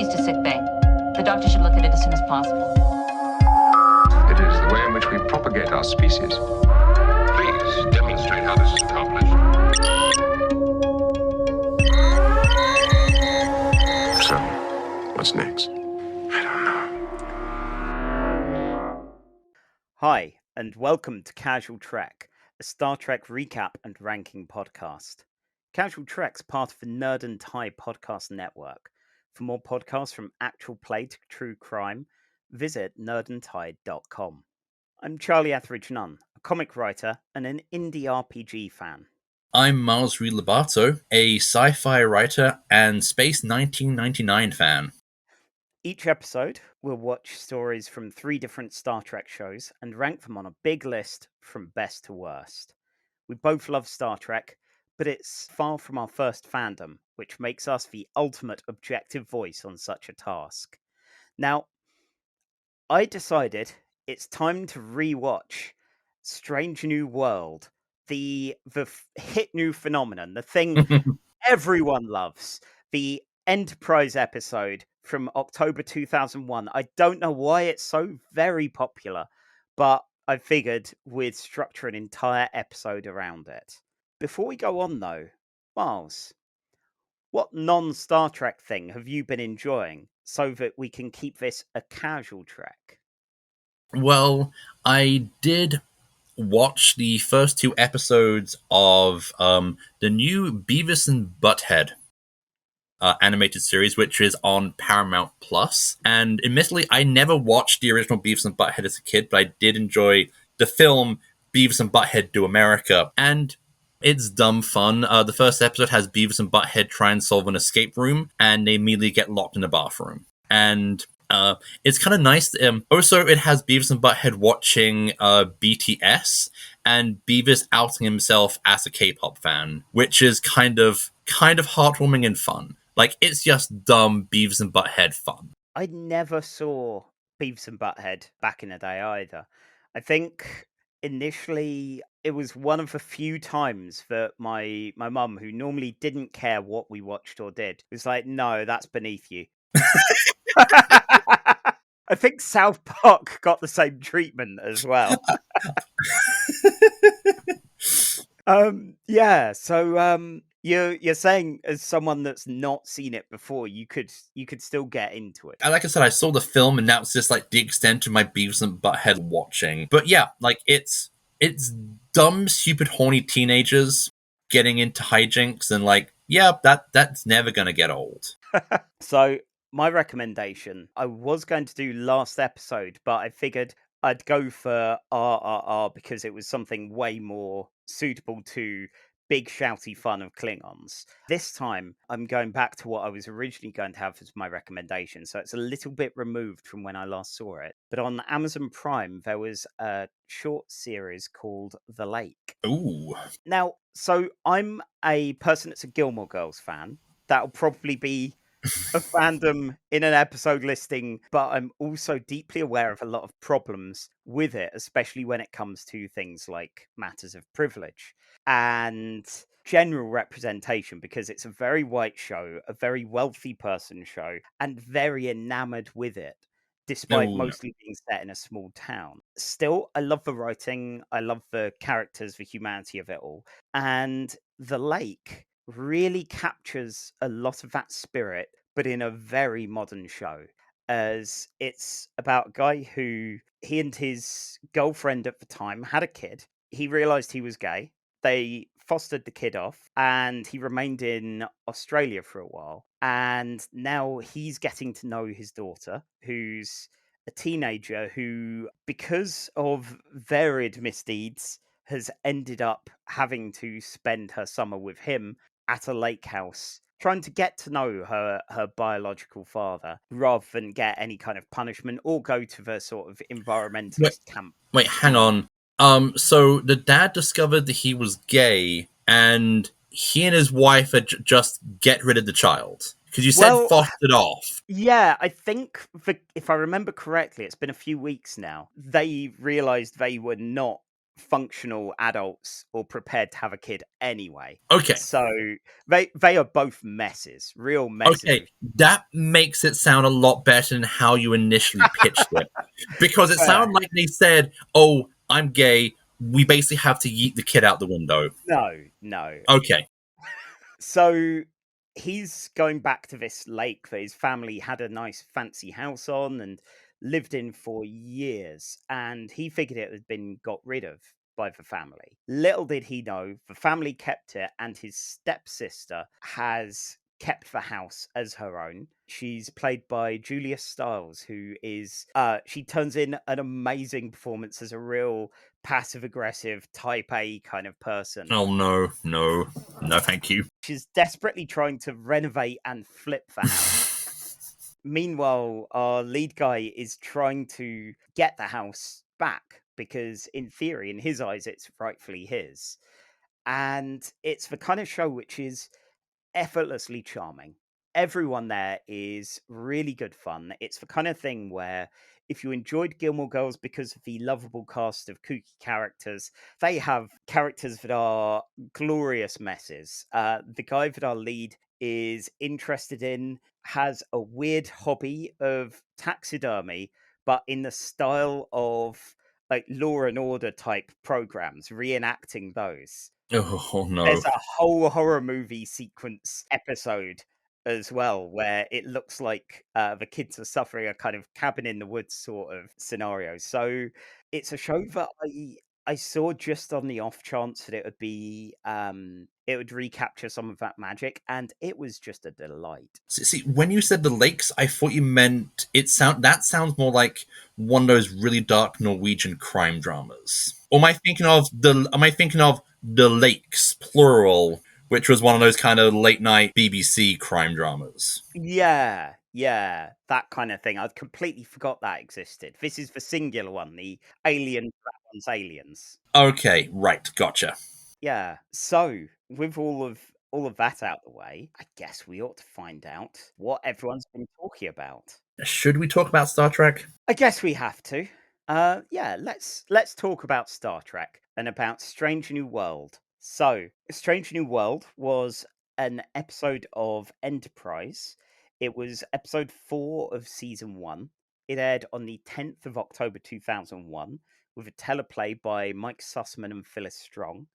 She's to sick bay. The doctor should look at it as soon as possible. It is the way in which we propagate our species. Please demonstrate how this is accomplished. So, what's next? I don't know. Hi, and welcome to Casual Trek, a Star Trek recap and ranking podcast. Casual Trek's part of the Nerd and Tie podcast network. For more podcasts from actual play to true crime, visit nerdandtie.com. I'm Charlie Etheridge-Nunn, a comic writer and an indie RPG fan. I'm Miles Reid-Lobatto, a sci-fi writer and Space 1999 fan. Each episode, we'll watch stories from 3 different Star Trek shows and rank them on a big list from best to worst. We both love Star Trek, but it's far from our first fandom, which makes us the ultimate objective voice on such a task. Now, I decided it's time to rewatch Strange New World, the hit new phenomenon, the thing everyone loves, the Enterprise episode from October 2001. I don't know why it's so very popular, but I figured we'd structure an entire episode around it. Before we go on, though, Miles, what non-Star Trek thing have you been enjoying so that we can keep this a casual Trek? Well, I did watch the first 2 episodes of the new Beavis and Butthead animated series, which is on Paramount Plus. And admittedly, I never watched the original Beavis and Butthead as a kid, but I did enjoy the film Beavis and Butthead Do America. And it's dumb fun. The first episode has Beavis and Butthead try and solve an escape room, and they immediately get locked in a bathroom. And it's kind of nice. Also, it has Beavis and Butthead watching BTS, and Beavis outing himself as a K-pop fan, which is kind of heartwarming and fun. Like, it's just dumb Beavis and Butthead fun. I never saw Beavis and Butthead back in the day either. I think initially it was one of the few times that my mum, who normally didn't care what we watched or did, was like, no, that's beneath you. I think South Park got the same treatment as well. You're saying, as someone that's not seen it before, you could still get into it. Like I said, I saw the film, and that's just like the extent of my Beavis and Butthead watching. But yeah, like it's dumb, stupid, horny teenagers getting into hijinks, and like, yeah, that's never gonna get old. So my recommendation, I was going to do last episode, but I figured I'd go for RRR because it was something way more suitable to big shouty fun of Klingons. This time, I'm going back to what I was originally going to have as my recommendation, so it's a little bit removed from when I last saw it. But on Amazon Prime, there was a short series called The Lake. Ooh. Now, so I'm a person that's a Gilmore Girls fan. That'll probably be a fandom in an episode listing, but I'm also deeply aware of a lot of problems with it, especially when it comes to things like matters of privilege and general representation, because it's a very white show, a very wealthy person show, and very enamored with it, despite mostly being set in a small town. Still, I love the writing, I love the characters, the humanity of it all, and The Lake really captures a lot of that spirit, but in a very modern show, as it's about a guy who, he and his girlfriend at the time had a kid. He realized he was gay. They fostered the kid off, and he remained in Australia for a while. And now he's getting to know his daughter, who's a teenager who, because of varied misdeeds, has ended up having to spend her summer with him at a lake house, trying to get to know her biological father rather than get any kind of punishment or go to the sort of environmentalist camp. Wait, hang on. So the dad discovered that he was gay, and he and his wife had just get rid of the child. Because you said fostered off. Yeah, I think, if I remember correctly, it's been a few weeks now. They realised they were not functional adults or prepared to have a kid anyway. Okay. So they are both messes, real messes. Okay, that makes it sound a lot better than how you initially pitched it. Because it sounded like they said, oh, I'm gay. We basically have to yeet the kid out the window. No. Okay. So he's going back to this lake that his family had a nice fancy house on and lived in for years. And he figured it had been got rid of by the family. Little did he know, the family kept it, and his stepsister has kept the house as her own. She's played by Julia Stiles, who is she turns in an amazing performance as a real passive aggressive type A kind of person. Oh no, thank you. She's desperately trying to renovate and flip the house. Meanwhile, our lead guy is trying to get the house back because, in theory, in his eyes, it's rightfully his. And it's the kind of show which is effortlessly charming. Everyone there is really good fun. It's the kind of thing where if you enjoyed Gilmore Girls because of the lovable cast of kooky characters, they have characters that are glorious messes. The guy that our lead is interested in has a weird hobby of taxidermy, but in the style of like Law and Order type programs, reenacting those. Oh no. There's a whole horror movie sequence episode as well where it looks like the kids are suffering a kind of cabin in the woods sort of scenario. So it's a show that I saw just on the off chance that it would be it would recapture some of that magic, and it was just a delight. See, when you said the lakes, I thought you meant that sounds more like one of those really dark Norwegian crime dramas. Or am I thinking of the Lakes, plural, which was one of those kind of late night BBC crime dramas? Yeah, that kind of thing. I'd completely forgot that existed. This is the singular one, the alien that one's aliens. Okay, right, gotcha. Yeah. So with all of that out the way, I guess we ought to find out what everyone's been talking about. Should we talk about Star Trek? I guess we have to. Yeah, let's talk about Star Trek and about Strange New World. So, Strange New World was an episode of Enterprise. It was episode 4 of season 1. It aired on the 10th of October 2001 with a teleplay by Mike Sussman and Phyllis Strong.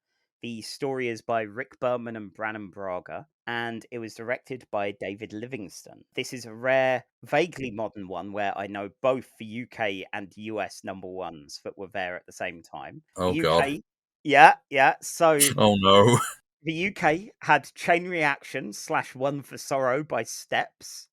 The story is by Rick Berman and Brannon Braga, and it was directed by David Livingston. This is a rare, vaguely modern one where I know both the UK and US number ones that were there at the same time. Oh, UK, God. Yeah. So Oh, no. the UK had Chain Reaction / One for Sorrow by Steps.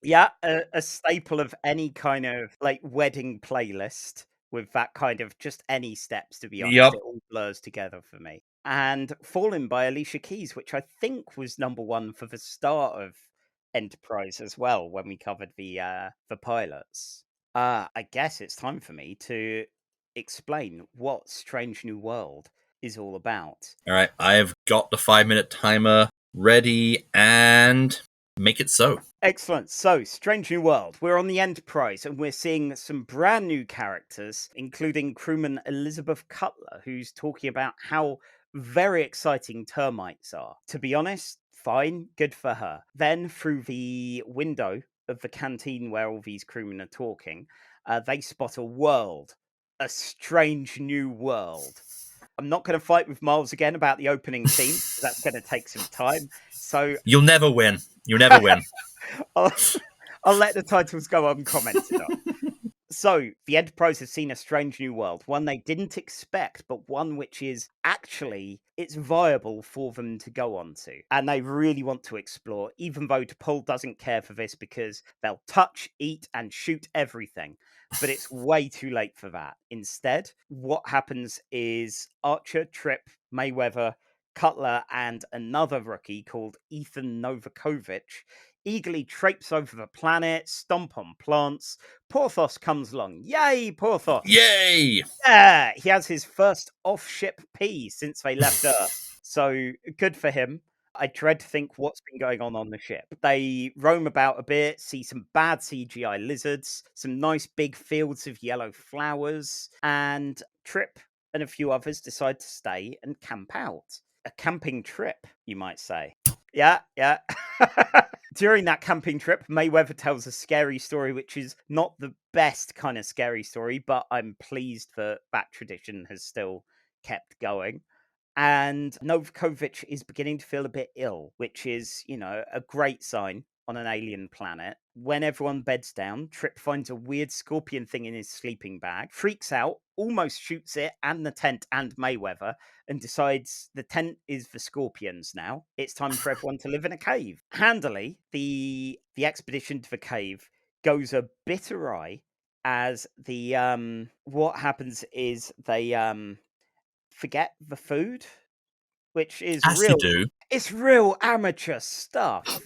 Yeah, a staple of any kind of like wedding playlist with that kind of just any steps, to be honest. Yep. It all blurs together for me. And Fallen by Alicia Keys, which I think was number 1 for the start of Enterprise as well when we covered the pilots. I guess it's time for me to explain what Strange New World is all about. All right, I've got the 5-minute timer ready, and make it so. Excellent. So, Strange New World. We're on the Enterprise and we're seeing some brand new characters, including crewman Elizabeth Cutler, who's talking about how very exciting termites are. To be honest, fine, good for her. Then, through the window of the canteen where all these crewmen are talking, they spot a world, a strange new world. I'm not going to fight with Miles again about the opening scene. That's going to take some time. So You'll never win. I'll let the titles go uncommented on. So, the Enterprise has seen a strange new world, one they didn't expect, but one which is actually, it's viable for them to go on to. And they really want to explore, even though T'Pol doesn't care for this because they'll touch, eat, and shoot everything. But it's way too late for that. Instead, what happens is Archer, Trip, Mayweather, Cutler, and another rookie called Ethan Novakovic eagerly traipse over the planet, stomp on plants. Porthos comes along. Yay, Porthos! Yay! Yeah, he has his first off-ship pee since they left Earth. So good for him. I dread to think what's been going on the ship. They roam about a bit, see some bad CGI lizards, some nice big fields of yellow flowers, and Trip and a few others decide to stay and camp out. A camping trip, you might say. Yeah. During that camping trip, Mayweather tells a scary story, which is not the best kind of scary story, but I'm pleased that tradition has still kept going. And Novakovic is beginning to feel a bit ill, which is, a great sign on an alien planet. When everyone beds down, Trip finds a weird scorpion thing in his sleeping bag, freaks out, almost shoots it and the tent and Mayweather, and decides the tent is for scorpions now. It's time for everyone to live in a cave. Handily, the expedition to the cave goes a bit awry as what happens is they forget the food, which is As you do. it's real amateur stuff.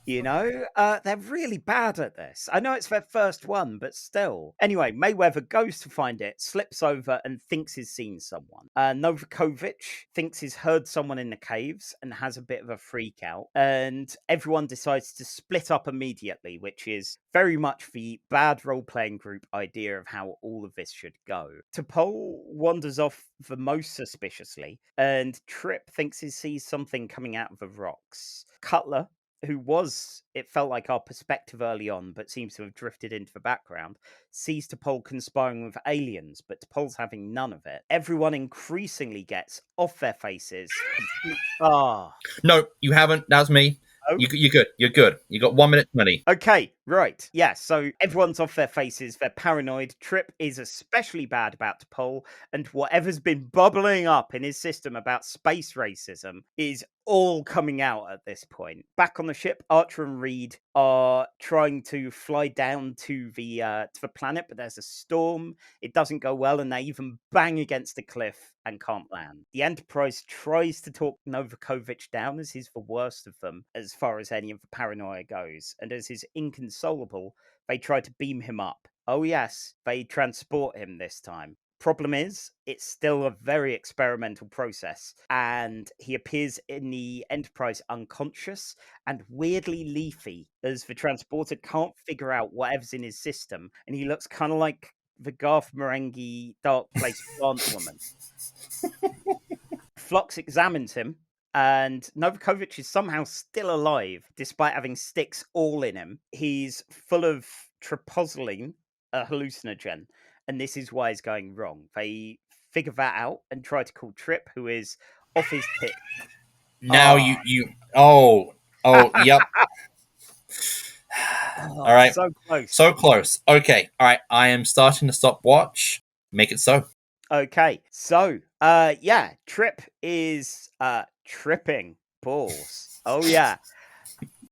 They're really bad at this. I know it's their first one, but still. Anyway, Mayweather goes to find it, slips over, and thinks he's seen someone. Novakovic thinks he's heard someone in the caves and has a bit of a freak out. And everyone decides to split up immediately, which is very much the bad role-playing group idea of how all of this should go. T'Pol wanders off the most suspiciously, and Trip thinks he sees something coming out of the rocks. Cutler, who it felt like our perspective early on, but seems to have drifted into the background, sees T'Pol conspiring with aliens, but T'Pol's having none of it. Everyone increasingly gets off their faces. No, you haven't. That's me. Oh. You're good. You're good. You got 1 minute 20. Okay, right. Yeah, so everyone's off their faces. They're paranoid. Trip is especially bad about T'Pol, and whatever's been bubbling up in his system about space racism is all coming out at this point. Back on the ship, Archer and Reid are trying to fly down to the planet, but there's a storm. It doesn't go well, and they even bang against a cliff and can't land. The Enterprise tries to talk Novakovic down, as he's the worst of them as far as any of the paranoia goes, and as he's inconsolable, they try to beam him up. Oh yes, they transport him this time. Problem is, it's still a very experimental process, and he appears in the Enterprise unconscious and weirdly leafy, as the transporter can't figure out whatever's in his system, and he looks kind of like the Garth Marenghi Dark Place plant woman. Phlox examines him, and Novakovic is somehow still alive, despite having sticks all in him. He's full of trypozoline, a hallucinogen, and this is why it's going wrong. They figure that out and try to call Trip, who is off his tip. Now you yep. All right. So close. So close. Okay. All right. I am starting to stop watch. Make it so. Okay. So, Trip is tripping balls. Oh, yeah.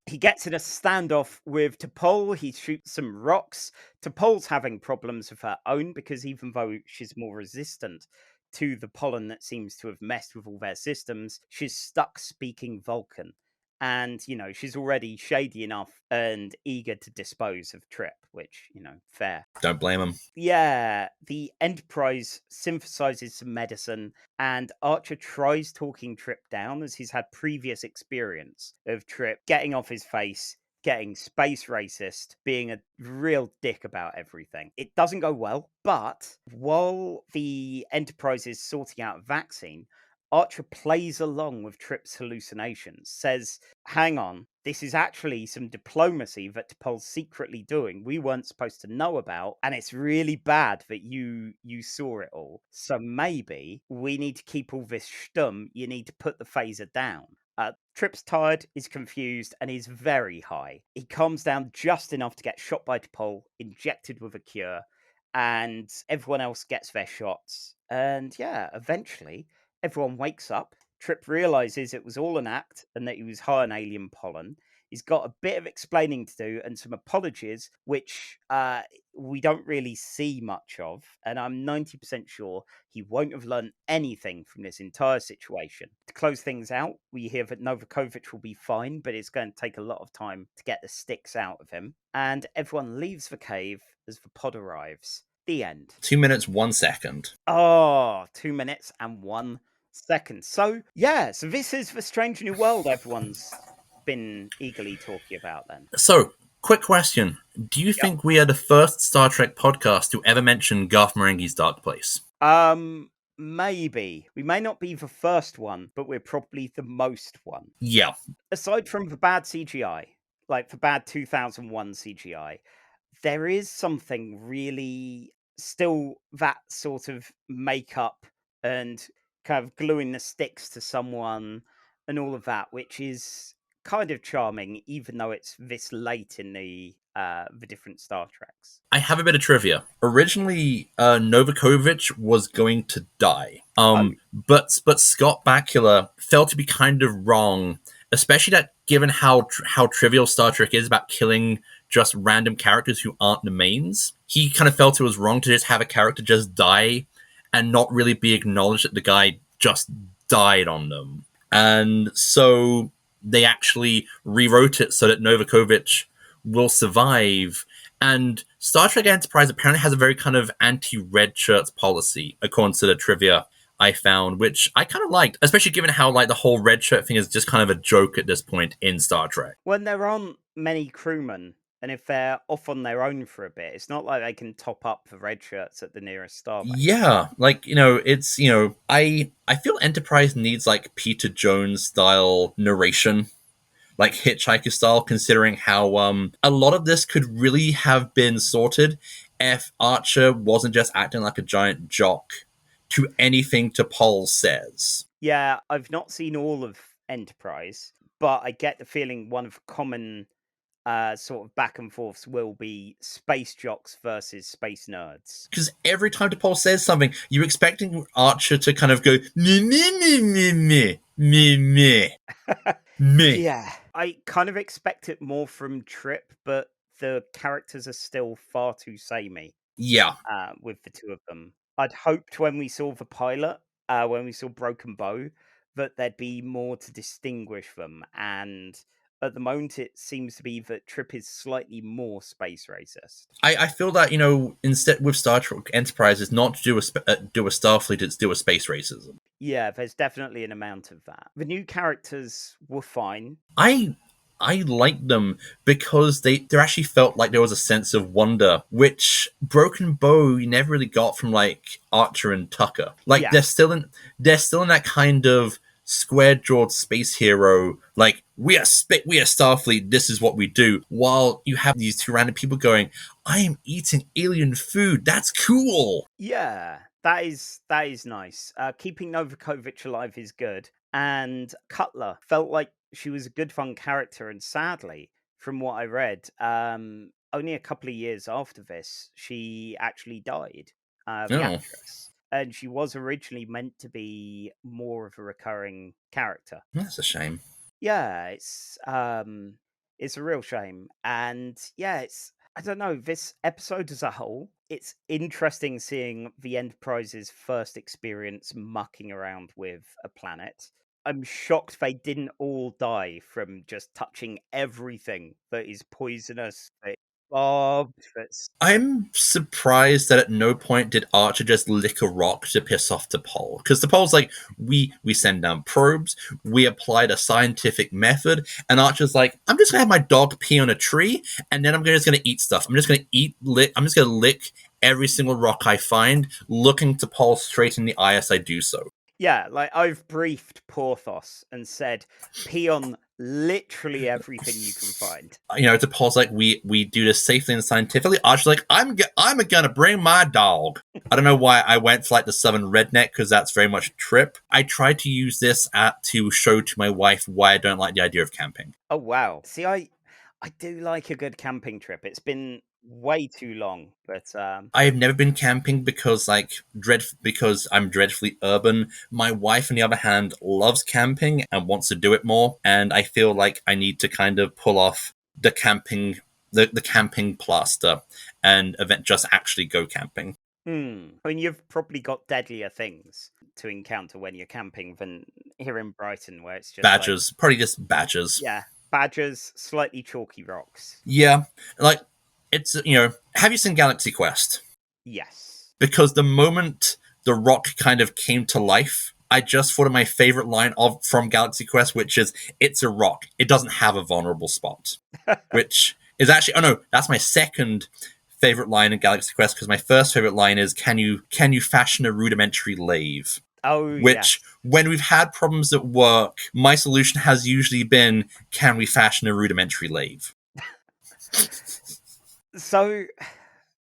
He gets in a standoff with T'Pol. He shoots some rocks. T'Pol's having problems of her own because even though she's more resistant to the pollen that seems to have messed with all their systems, she's stuck speaking Vulcan. And, she's already shady enough and eager to dispose of Trip, which, fair. Don't blame him. Yeah, the Enterprise synthesizes some medicine, and Archer tries talking Trip down as he's had previous experience of Trip getting off his face, getting space racist, being a real dick about everything. It doesn't go well, but while the Enterprise is sorting out a vaccine, Archer plays along with Trip's hallucinations, says, hang on, this is actually some diplomacy that T'Pol's secretly doing we weren't supposed to know about, and it's really bad that you saw it all. So maybe we need to keep all this stum, you need to put the phaser down. Trip's tired, is confused, and is very high. He calms down just enough to get shot by T'Pol, injected with a cure, and everyone else gets their shots. And eventually everyone wakes up. Trip realizes it was all an act and that he was high on alien pollen. He's got a bit of explaining to do and some apologies, which we don't really see much of. And I'm 90% sure he won't have learned anything from this entire situation. To close things out, we hear that Novakovic will be fine, but it's going to take a lot of time to get the sticks out of him. And everyone leaves the cave as the pod arrives. The end. 2 minutes, 1 second. Oh, 2 minutes and 1 seconds. So this is the Strange New World everyone's been eagerly talking about then. So, quick question. Do you think we are the first Star Trek podcast to ever mention Garth Marenghi's Dark Place? Maybe. We may not be the first one, but we're probably the most one. Yeah. Aside from the bad CGI, like the bad 2001 CGI, there is something really still that sort of makeup and kind of gluing the sticks to someone and all of that, which is kind of charming, even though it's this late in the different Star Treks. I have a bit of trivia. Originally, Novakovich was going to die, but Scott Bakula felt to be kind of wrong, especially that given how trivial Star Trek is about killing just random characters who aren't the mains. He kind of felt it was wrong to just have a character just die and not really be acknowledged that the guy just died on them. And so they actually rewrote it so that Novakovich will survive. And Star Trek Enterprise apparently has a very kind of anti-red shirts policy, according to the trivia I found, which I kind of liked, especially given how like the whole red shirt thing is just kind of a joke at this point in Star Trek. When there aren't many crewmen, and if they're off on their own for a bit, it's not like they can top up the red shirts at the nearest starbase. Yeah, like, it's, I feel Enterprise needs like Peter Jones style narration, like Hitchhiker style, considering how a lot of this could really have been sorted if Archer wasn't just acting like a giant jock to anything T'Pol says. Yeah, I've not seen all of Enterprise, but I get the feeling one of the common sort of back and forths will be space jocks versus space nerds. Because every time T'Pol says something, you're expecting Archer to kind of go, meh, meh, meh, meh, meh, meh, meh, meh. Yeah, I kind of expect it more from Trip, but the characters are still far too samey. Yeah. With the two of them. I'd hoped when we saw the pilot, when we saw Broken Bow, that there'd be more to distinguish them. And at the moment, it seems to be that Trip is slightly more space racist. I feel that, instead with Star Trek Enterprise, it's not to do with Starfleet, it's to do with space racism. Yeah, there's definitely an amount of that. The new characters were fine. I liked them because there actually felt like there was a sense of wonder, which Broken Bow you never really got from like Archer and Tucker. Like they're still in that kind of square-jawed space hero, like we are Starfleet, this is what we do, while you have these two random people going, I am eating alien food, that's cool. Yeah, that is nice. Keeping Novakovich alive is good. And Cutler felt like she was a good fun character, and sadly, from what I read, only a couple of years after this, she actually died, the actress. And she was originally meant to be more of a recurring character. That's a shame. Yeah, it's a real shame. And yeah, I don't know, this episode as a whole, it's interesting seeing the Enterprise's first experience mucking around with a planet. I'm shocked they didn't all die from just touching everything that is poisonous, that is barbed. I'm surprised that at no point did Archer just lick a rock to piss off T'Pol. Because T'Pol's like, we send down probes, we applied a scientific method, and Archer's like, I'm just going to have my dog pee on a tree, and then I'm just going to eat stuff. I'm just going to lick every single rock I find, looking T'Pol straight in the eye as I do so. Yeah, like I've briefed Porthos and said, pee on literally everything you can find. T'Pol's like, we do this safely and scientifically. Archer's like, I'm gonna bring my dog. I don't know why I went for like the Southern redneck, because that's very much Trip. I tried to use this to show to my wife why I don't like the idea of camping. Oh wow! See, I do like a good camping trip. It's been way too long, but I have never been camping because I'm dreadfully urban. My wife, on the other hand, loves camping and wants to do it more, and I feel like I need to kind of pull off the camping plaster and just actually go camping. I mean, you've probably got deadlier things to encounter when you're camping than here in Brighton, where it's just badgers, probably just badgers. Yeah, badgers, slightly chalky rocks. Yeah, like it's have you seen Galaxy Quest? Yes. Because the moment the rock kind of came to life, I just thought of my favorite line from Galaxy Quest, which is, "It's a rock. It doesn't have a vulnerable spot." Which is actually, oh no, that's my second favorite line in Galaxy Quest, because my first favorite line is, can you fashion a rudimentary lathe? Oh, Which, when we've had problems at work, my solution has usually been, can we fashion a rudimentary lathe? So,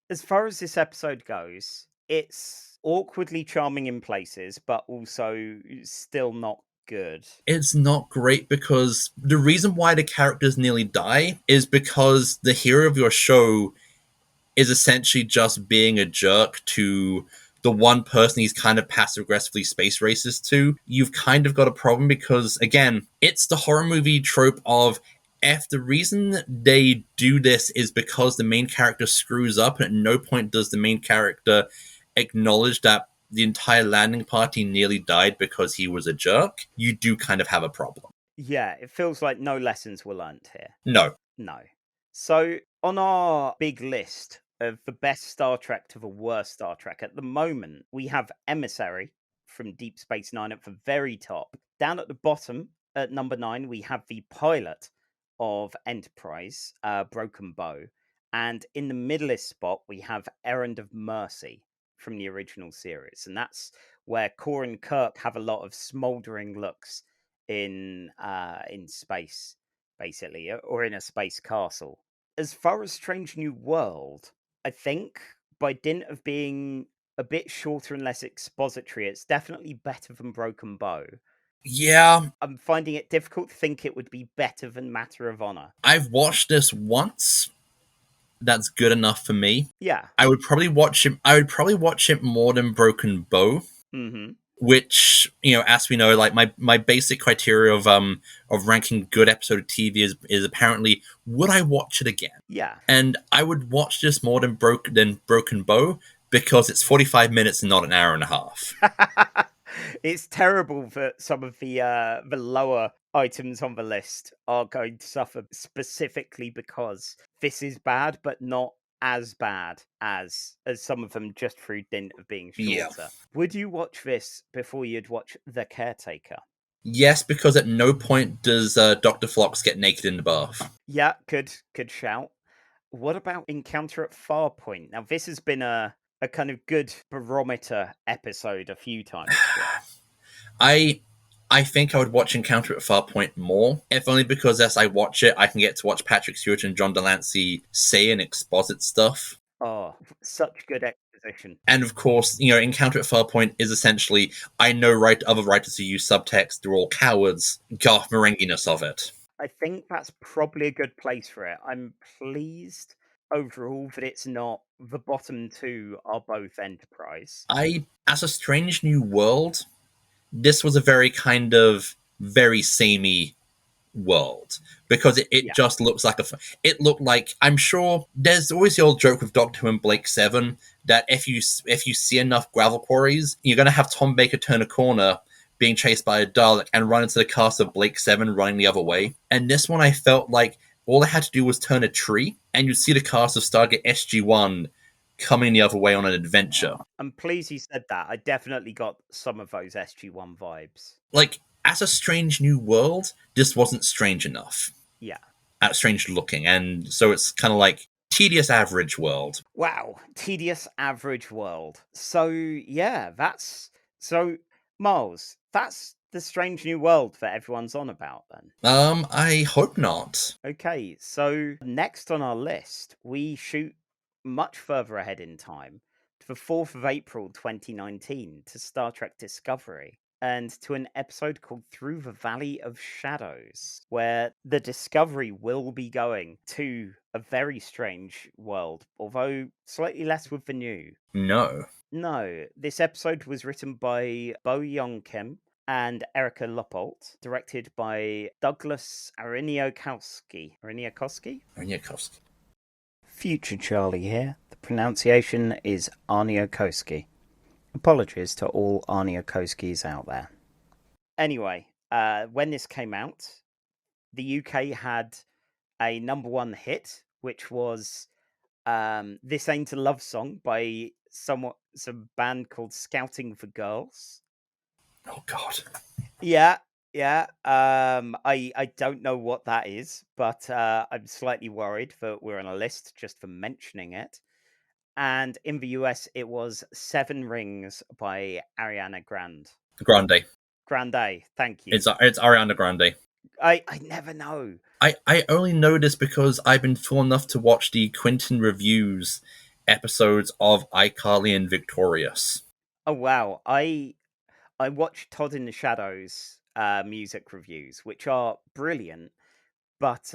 as far as this episode goes, it's awkwardly charming in places, but also still not good. It's not great, because the reason why the characters nearly die is because the hero of your show is essentially just being a jerk to the one person he's kind of passive-aggressively space racist to. You've kind of got a problem, because, again, it's the horror movie trope of, if the reason they do this is because the main character screws up, and at no point does the main character acknowledge that the entire landing party nearly died because he was a jerk, you do kind of have a problem. Yeah, it feels like no lessons were learnt here. No. So, on our big list of the best Star Trek to the worst Star Trek, at the moment, we have Emissary from Deep Space Nine at the very top. Down at the bottom, at number 9, we have the pilot of Enterprise, Broken Bow. And in the middlest spot, we have Errand of Mercy from the original series. And that's where Core and Kirk have a lot of smouldering looks in space, basically, or in a space castle. As far as Strange New World, I think by dint of being a bit shorter and less expository, it's definitely better than Broken Bow. Yeah. I'm finding it difficult to think it would be better than Matter of Honor. I've watched this once. That's good enough for me. Yeah. I would probably watch it more than Broken Bow. Mm-hmm. Which, as we know, like my basic criteria of ranking good episode of TV is apparently, would I watch it again? Yeah. And I would watch this more than Broken Bow, because it's 45 minutes and not an hour and a half. It's terrible that some of the lower items on the list are going to suffer specifically because this is bad, but not as bad as some of them just through dint of being shorter. Yeah. Would you watch this before you'd watch The Caretaker? Yes, because at no point does Dr. Phlox get naked in the bath. Yeah, good shout. What about Encounter at Farpoint? Now, this has been a kind of good barometer episode a few times. I think I would watch Encounter at Farpoint more, if only because as I watch it, I can get to watch Patrick Stewart and John Delancey say and exposit stuff. Oh, such good exposition. And of course, Encounter at Farpoint is essentially, I know other writers who use subtext, they're all cowards, Garth Marenghi-ness of it. I think that's probably a good place for it. I'm pleased overall that it's not the bottom two are both Enterprise. As a Strange New World, this was a very kind of very samey world, because it just looks like it looked like, I'm sure there's always the old joke with Doctor Who and Blake 7 that if you see enough gravel quarries, you're going to have Tom Baker turn a corner being chased by a Dalek and run into the cast of Blake 7 running the other way. And this one, I felt like all I had to do was turn a tree and you'd see the cast of Stargate SG-1 coming the other way on an adventure. I'm pleased you said that. I definitely got some of those SG-1 vibes. Like, as a Strange New World, this wasn't strange enough. Yeah. Strange looking, and so it's kind of like tedious average world. Wow, tedious average world. So, yeah, Miles, that's the Strange New World that everyone's on about then. I hope not. Okay, so next on our list, we shoot much further ahead in time to the 4th of April 2019 to Star Trek Discovery and to an episode called Through the Valley of Shadows, where the Discovery will be going to a very strange world, although slightly less with the new. No, this episode was written by Bo Young Kim and Erica Loppolt, directed by Douglas Ariniakowski. Future Charlie here. The pronunciation is Arniakowski. Apologies to all Arniakowskis out there. Anyway, when this came out, the UK had a number one hit, which was This Ain't a Love Song by some band called Scouting for Girls. Oh God. Yeah, yeah. I don't know what that is, but I'm slightly worried that we're on a list just for mentioning it. And in the US, it was Seven Rings by Ariana Grande. Grande. Thank you. It's Ariana Grande. I never know. I only know this because I've been full enough to watch the Quentin Reviews episodes of iCarly and Victorious. Oh wow, I watched Todd in the Shadows music reviews, which are brilliant. But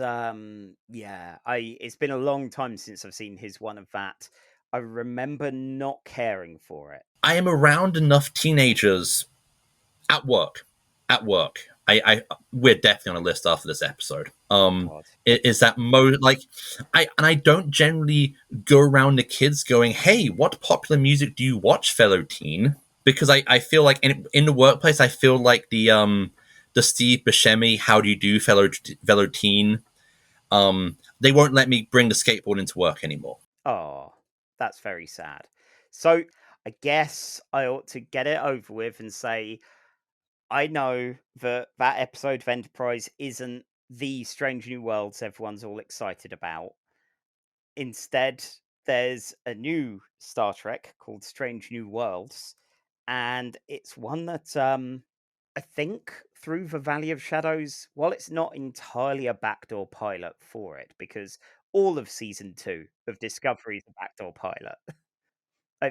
yeah, I it's been a long time since I've seen his one of that. I remember not caring for it. I am around enough teenagers at work. At work. I we're definitely on a list after this episode. God. Is that I don't generally go around the kids going, "Hey, what popular music do you watch, fellow teen?" Because I feel like in the workplace, I feel like the Steve Buscemi "How do you do, fellow teen." They won't let me bring the skateboard into work anymore. Oh, that's very sad. So I guess I ought to get it over with and say I know that that episode of Enterprise isn't the Strange New Worlds everyone's all excited about. Instead, there's a new Star Trek called Strange New Worlds, and it's one that I think through the Valley of Shadows, while it's not entirely a backdoor pilot for it, because all of season 2 of Discovery is a backdoor pilot.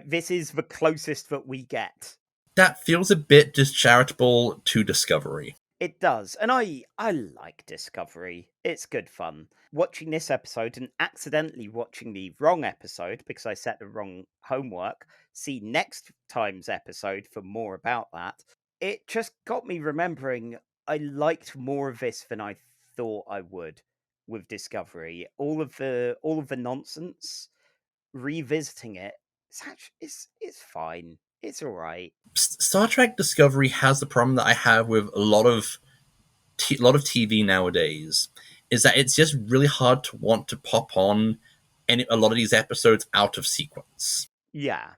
This is the closest that we get. That feels a bit discharitable to Discovery. It does. And I like Discovery. It's good fun. Watching this episode and accidentally watching the wrong episode because I set the wrong homework, see next time's episode for more about that. It just got me remembering I liked more of this than I thought I would with Discovery. All of the nonsense, revisiting it, it's fine. It's all right. Star Trek Discovery has the problem that I have with a lot of TV nowadays, is that it's just really hard to want to pop on a lot of these episodes out of sequence. Yeah.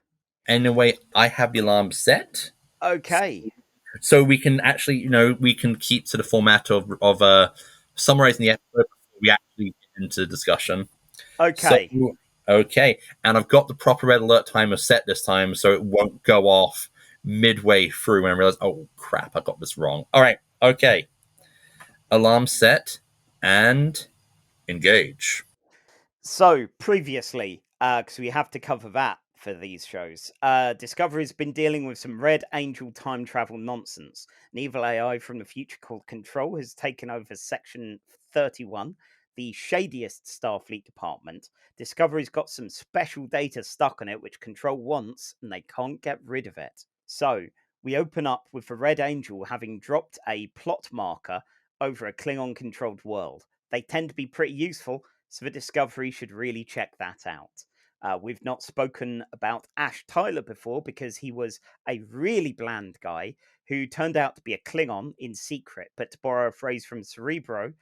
Anyway, I have the alarm set, Okay. so we can actually, we can keep to the format of summarizing the episode before we actually get into the discussion. Okay. So, okay, and I've got the proper red alert timer set this time, so it won't go off midway through when I realize, oh crap, I got this wrong. All right, okay. Alarm set and engage. So previously, because we have to cover that for these shows, Discovery's been dealing with some Red Angel time travel nonsense. An evil AI from the future called Control has taken over Section 31, the shadiest Starfleet department. Discovery's got some special data stuck on it, which Control wants, and they can't get rid of it. So we open up with the Red Angel having dropped a plot marker over a Klingon-controlled world. They tend to be pretty useful, so the Discovery should really check that out. We've not spoken about Ash Tyler before because he was a really bland guy who turned out to be a Klingon in secret. But to borrow a phrase from Cerebro,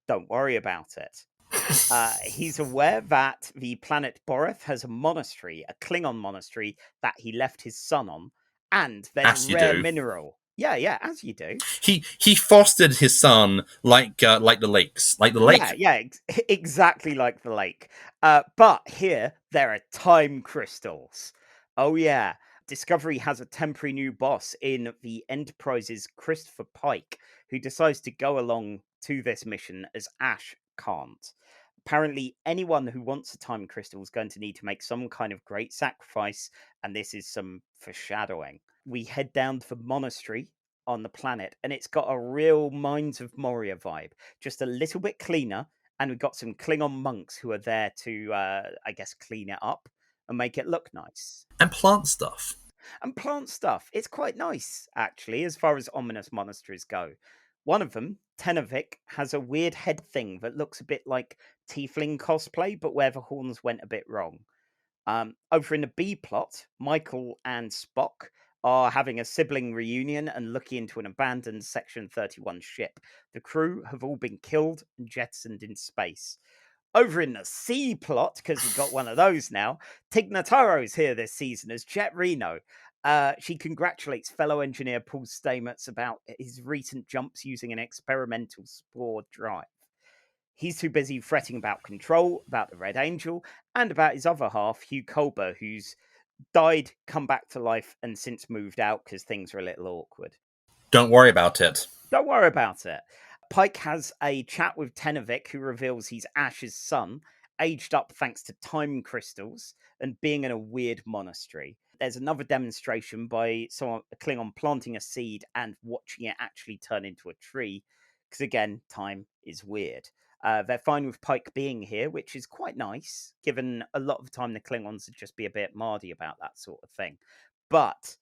don't worry about it. He's aware that the planet Boreth has a monastery, a Klingon monastery that he left his son on, and there's a rare mineral. Yeah, as you do. He fostered his son like the lakes, like the lake. Yeah, exactly like the lake. But here there are time crystals. Oh yeah, Discovery has a temporary new boss in the Enterprise's Christopher Pike, who decides to go along to this mission as Ash can't. Apparently, anyone who wants a time crystal is going to need to make some kind of great sacrifice, and this is some foreshadowing. We head down to the monastery on the planet, and it's got a real Mines of Moria vibe, just a little bit cleaner. And we've got some Klingon monks who are there to, I guess, clean it up and make it look nice. And plant stuff. It's quite nice, actually, as far as ominous monasteries go. One of them, Tenavik, has a weird head thing that looks a bit like Tiefling cosplay, but where the horns went a bit wrong. Over in the B plot, Michael and Spock are having a sibling reunion and looking into an abandoned Section 31 ship. The crew have all been killed and jettisoned in space. Over in the C plot, because we've got one of those now, Tig Notaro's here this season as Jet Reno. She congratulates fellow engineer Paul Stamets about his recent jumps using an experimental spore drive. He's too busy fretting about Control, about the Red Angel, and about his other half, Hugh Culber, who's died, come back to life, and since moved out because things are a little awkward. Don't worry about it. Don't worry about it. Pike has a chat with Tenevik, who reveals he's Ash's son, aged up thanks to time crystals and being in a weird monastery. There's another demonstration by someone, a Klingon, planting a seed and watching it actually turn into a tree, because again, time is weird. They're fine with Pike being here, which is quite nice, given a lot of the time the Klingons would just be a bit mardy about that sort of thing. But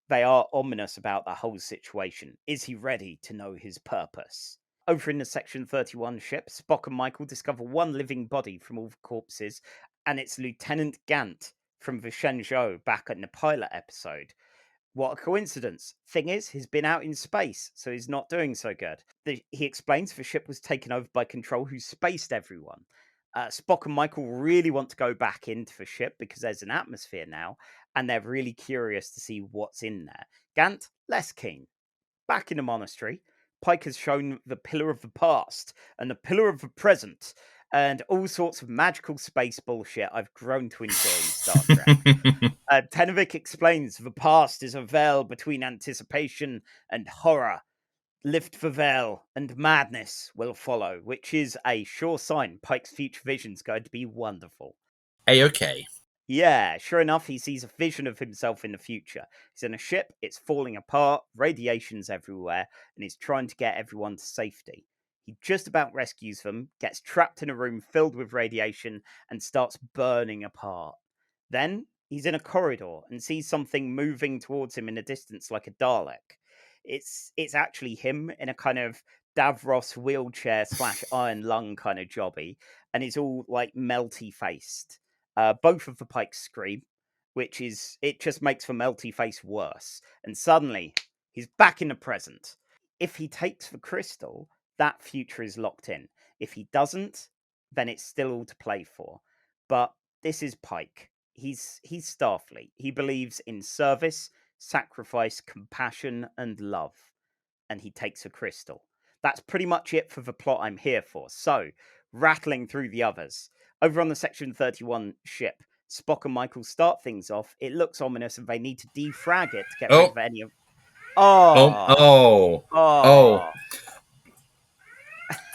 they are ominous about the whole situation. Is he ready to know his purpose? Over in the Section 31 ship, Spock and Michael discover one living body from all the corpses, and it's Lieutenant Gant from the Shenzhou back in the pilot episode. What a coincidence. Thing is, he's been out in space, so he's not doing so good. He explains the ship was taken over by Control, who spaced everyone. Spock and Michael really want to go back into the ship because there's an atmosphere now, and they're really curious to see what's in there. Gant, less keen. Back in the monastery, Pike has shown the pillar of the past and the pillar of the present and all sorts of magical space bullshit I've grown to enjoy in Star Trek. Tenevik explains the past is a veil between anticipation and horror. Lift the veil and madness will follow, which is a sure sign Pike's future vision's going to be wonderful. A-okay. Yeah, sure enough, he sees a vision of himself in the future. He's in a ship, it's falling apart, radiation's everywhere, and he's trying to get everyone to safety. He just about rescues them, gets trapped in a room filled with radiation, and starts burning apart. Then he's in a corridor and sees something moving towards him in the distance like a Dalek. It's actually him in a kind of Davros wheelchair / iron lung kind of jobby, and he's all like melty faced. Both of the Pikes scream, which is, it just makes the melty face worse. And suddenly, he's back in the present. If he takes the crystal, that future is locked in. If he doesn't, then it's still all to play for. But this is Pike. He's Starfleet. He believes in service, sacrifice, compassion, and love. And he takes a crystal. That's pretty much it for the plot I'm here for. So, rattling through the others. Over on the Section 31 ship, Spock and Michael start things off. It looks ominous and they need to defrag it to get rid of any of... Oh.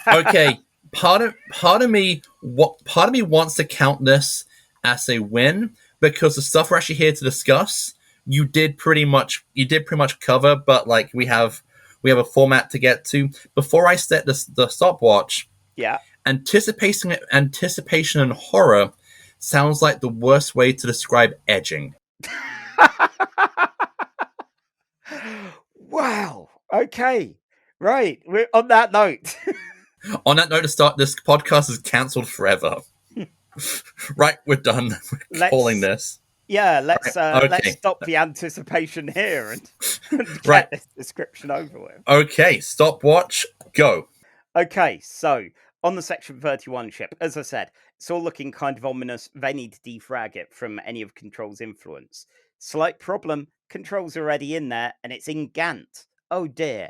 Okay, part of me wants to count this as a win because the stuff we're actually here to discuss, you did pretty much cover, but like we have a format to get to. Before I set the stopwatch, yeah, anticipation and horror sounds like the worst way to describe edging. Wow. Okay. Right. We're on that note. On that note, to start, this podcast is cancelled forever. Right, we're done. We're calling this. Yeah, let's okay. stop the anticipation here and get this description over with. Okay, stopwatch, go. Okay, so on the Section 31 ship, as I said, it's all looking kind of ominous. They need to defrag it from any of Control's influence. Slight problem, Control's already in there, and it's in Gant. Oh dear.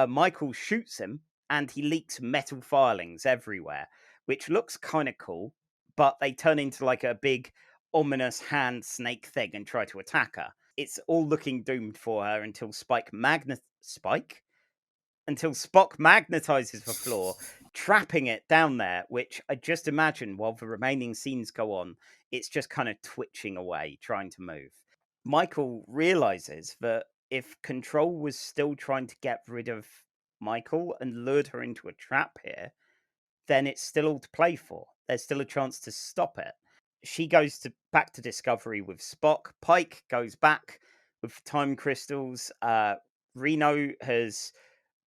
Michael shoots him, and he leaks metal filings everywhere, which looks kind of cool, but they turn into like a big, ominous hand snake thing and try to attack her. It's all looking doomed for her until Spock magnetizes the floor, trapping it down there, which I just imagine while the remaining scenes go on, it's just kind of twitching away, trying to move. Michael realizes that if Control was still trying to get rid of Michael and lured her into a trap here, then it's still all to play for. There's still a chance to stop it. She goes back to Discovery with Spock. Pike goes back with time crystals. Reno has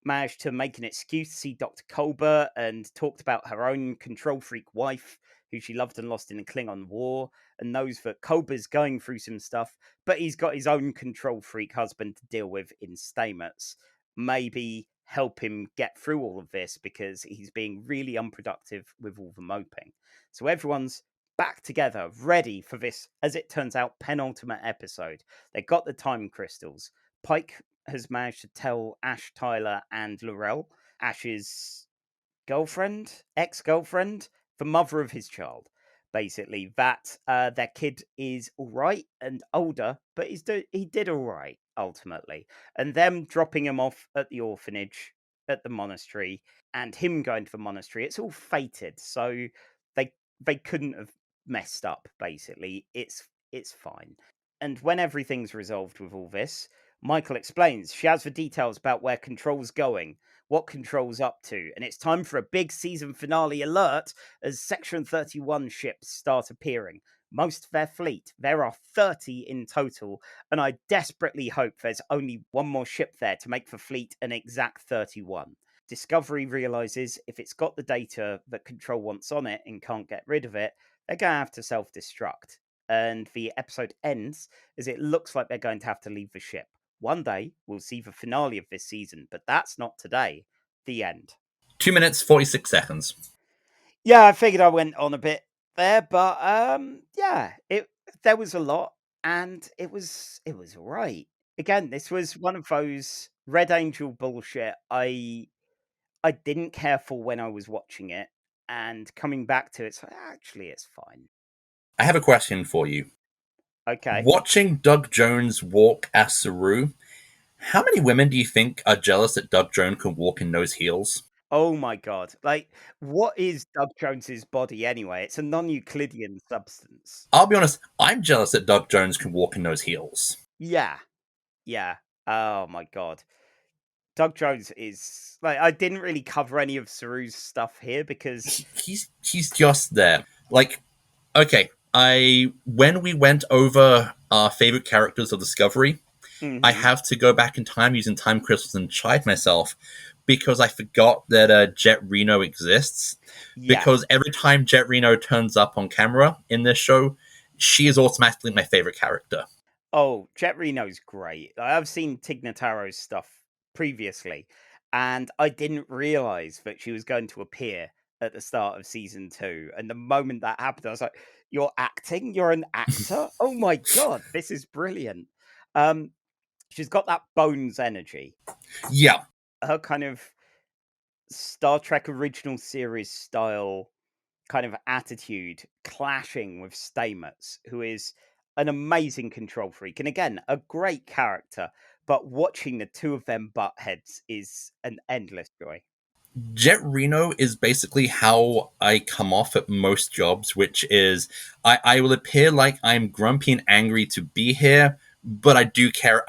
managed to make an excuse to see Dr. Culber and talked about her own control freak wife, who she loved and lost in the Klingon War, and knows that Culber's going through some stuff, but he's got his own control freak husband to deal with in Stamets. Maybe help him get through all of this because he's being really unproductive with all the moping. So everyone's back together, ready for this, as it turns out, penultimate episode. They got the time crystals. Pike has managed to tell Ash, Tyler, and Laurel, Ash's girlfriend, ex-girlfriend, the mother of his child, basically, that their kid is all right and older, but he did all right ultimately. And them dropping him off at the orphanage, at the monastery, and him going to the monastery, it's all fated. So they couldn't have messed up. Basically, it's fine. And when everything's resolved with all this, Michael explains she has the details about where Control's going, what Control's up to, and it's time for a big season finale alert as Section 31 ships start appearing. Most of their fleet, there are 30 in total, and I desperately hope there's only one more ship there to make the fleet an exact 31. Discovery realizes if it's got the data that Control wants on it and can't get rid of it, they're going to have to self-destruct. And the episode ends as it looks like they're going to have to leave the ship. One day, we'll see the finale of this season, but that's not today. The end. 2 minutes, 46 seconds. Yeah, I figured I went on a bit there, but yeah, there was a lot, and it was all right. Again, this was one of those Red Angel bullshit I didn't care for when I was watching it, and coming back to it, it's like, actually, it's fine. I have a question for you. Okay. Watching Doug Jones walk as Saru, how many women do you think are jealous that Doug Jones can walk in those heels? Oh my god. Like, what is Doug Jones's body anyway? It's a non-Euclidean substance. I'll be honest, I'm jealous that Doug Jones can walk in those heels. Yeah. Yeah. Oh my god. Doug Jones is like, I didn't really cover any of Saru's stuff here because he's just there. Like, okay, when we went over our favorite characters of Discovery, I have to go back in time using time crystals and chide myself because I forgot that Jet Reno exists. Yeah. Because every time Jet Reno turns up on camera in this show, she is automatically my favorite character. Oh, Jet Reno's great. I've seen Tig Notaro's stuff previously, and I didn't realize that she was going to appear at the start of season 2. And the moment that happened, I was like, "You're acting? You're an actor? Oh my god, this is brilliant!" She's got that Bones energy. Yeah, her kind of Star Trek original series style kind of attitude clashing with Stamets, who is an amazing control freak and again a great character, but watching the two of them butt heads is an endless joy. Jet Reno is basically how I come off at most jobs, which is I will appear like I'm grumpy and angry to be here, but I do care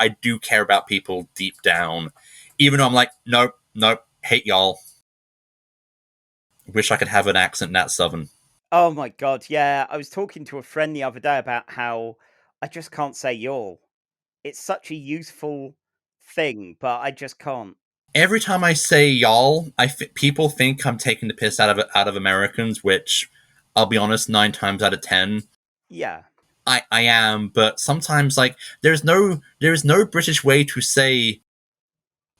about people deep down. Even though I'm like, nope, hate y'all. Wish I could have an accent that southern. Oh my god, yeah. I was talking to a friend the other day about how I just can't say y'all. It's such a useful thing, but I just can't. Every time I say y'all, people think I'm taking the piss out of Americans, which I'll be honest, 9 times out of 10. Yeah. I am, but sometimes like there's no British way to say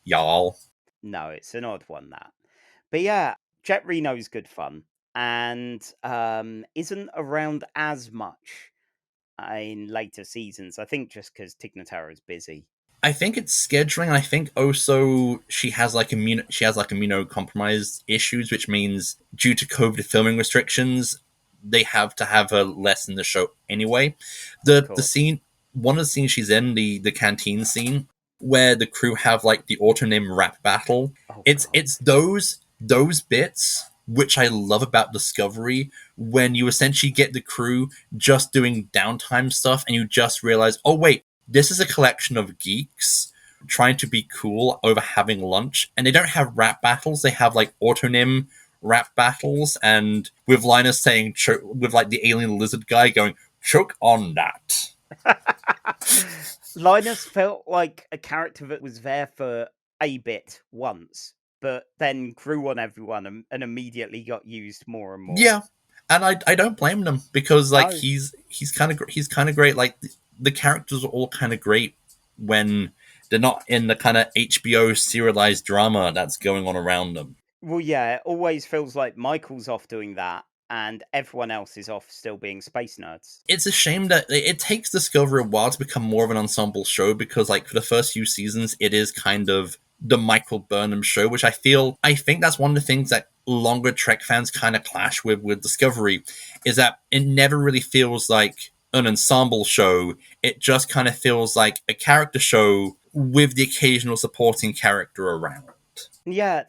y'all. No, it's an odd one, that. But yeah, Jet Reno's good fun and isn't around as much in later seasons. I think just because Tig Notaro's busy. I think it's scheduling. I think also she has like immunocompromised issues, which means due to COVID filming restrictions, they have to have her less in the show anyway. The scene, one of the scenes she's in, the canteen scene, where the crew have like the autonym rap battle. Oh, it's those bits which I love about Discovery, when you essentially get the crew just doing downtime stuff and you just realize, oh wait, this is a collection of geeks trying to be cool over having lunch, and they don't have rap battles, they have like autonym rap battles, and with Linus saying, with like the alien lizard guy going, choke on that. Linus felt like a character that was there for a bit once, but then grew on everyone and immediately got used more and more. Yeah, and I don't blame them, because like he's kind of great. Like the characters are all kind of great when they're not in the kind of HBO serialized drama that's going on around them. Well, yeah, it always feels like Michael's off doing that, and everyone else is off still being space nerds. It's a shame that it takes Discovery a while to become more of an ensemble show, because like for the first few seasons it is kind of the Michael Burnham show, which I think that's one of the things that longer Trek fans kind of clash with Discovery, is that it never really feels like an ensemble show. It just kind of feels like a character show with the occasional supporting character around. Yeah,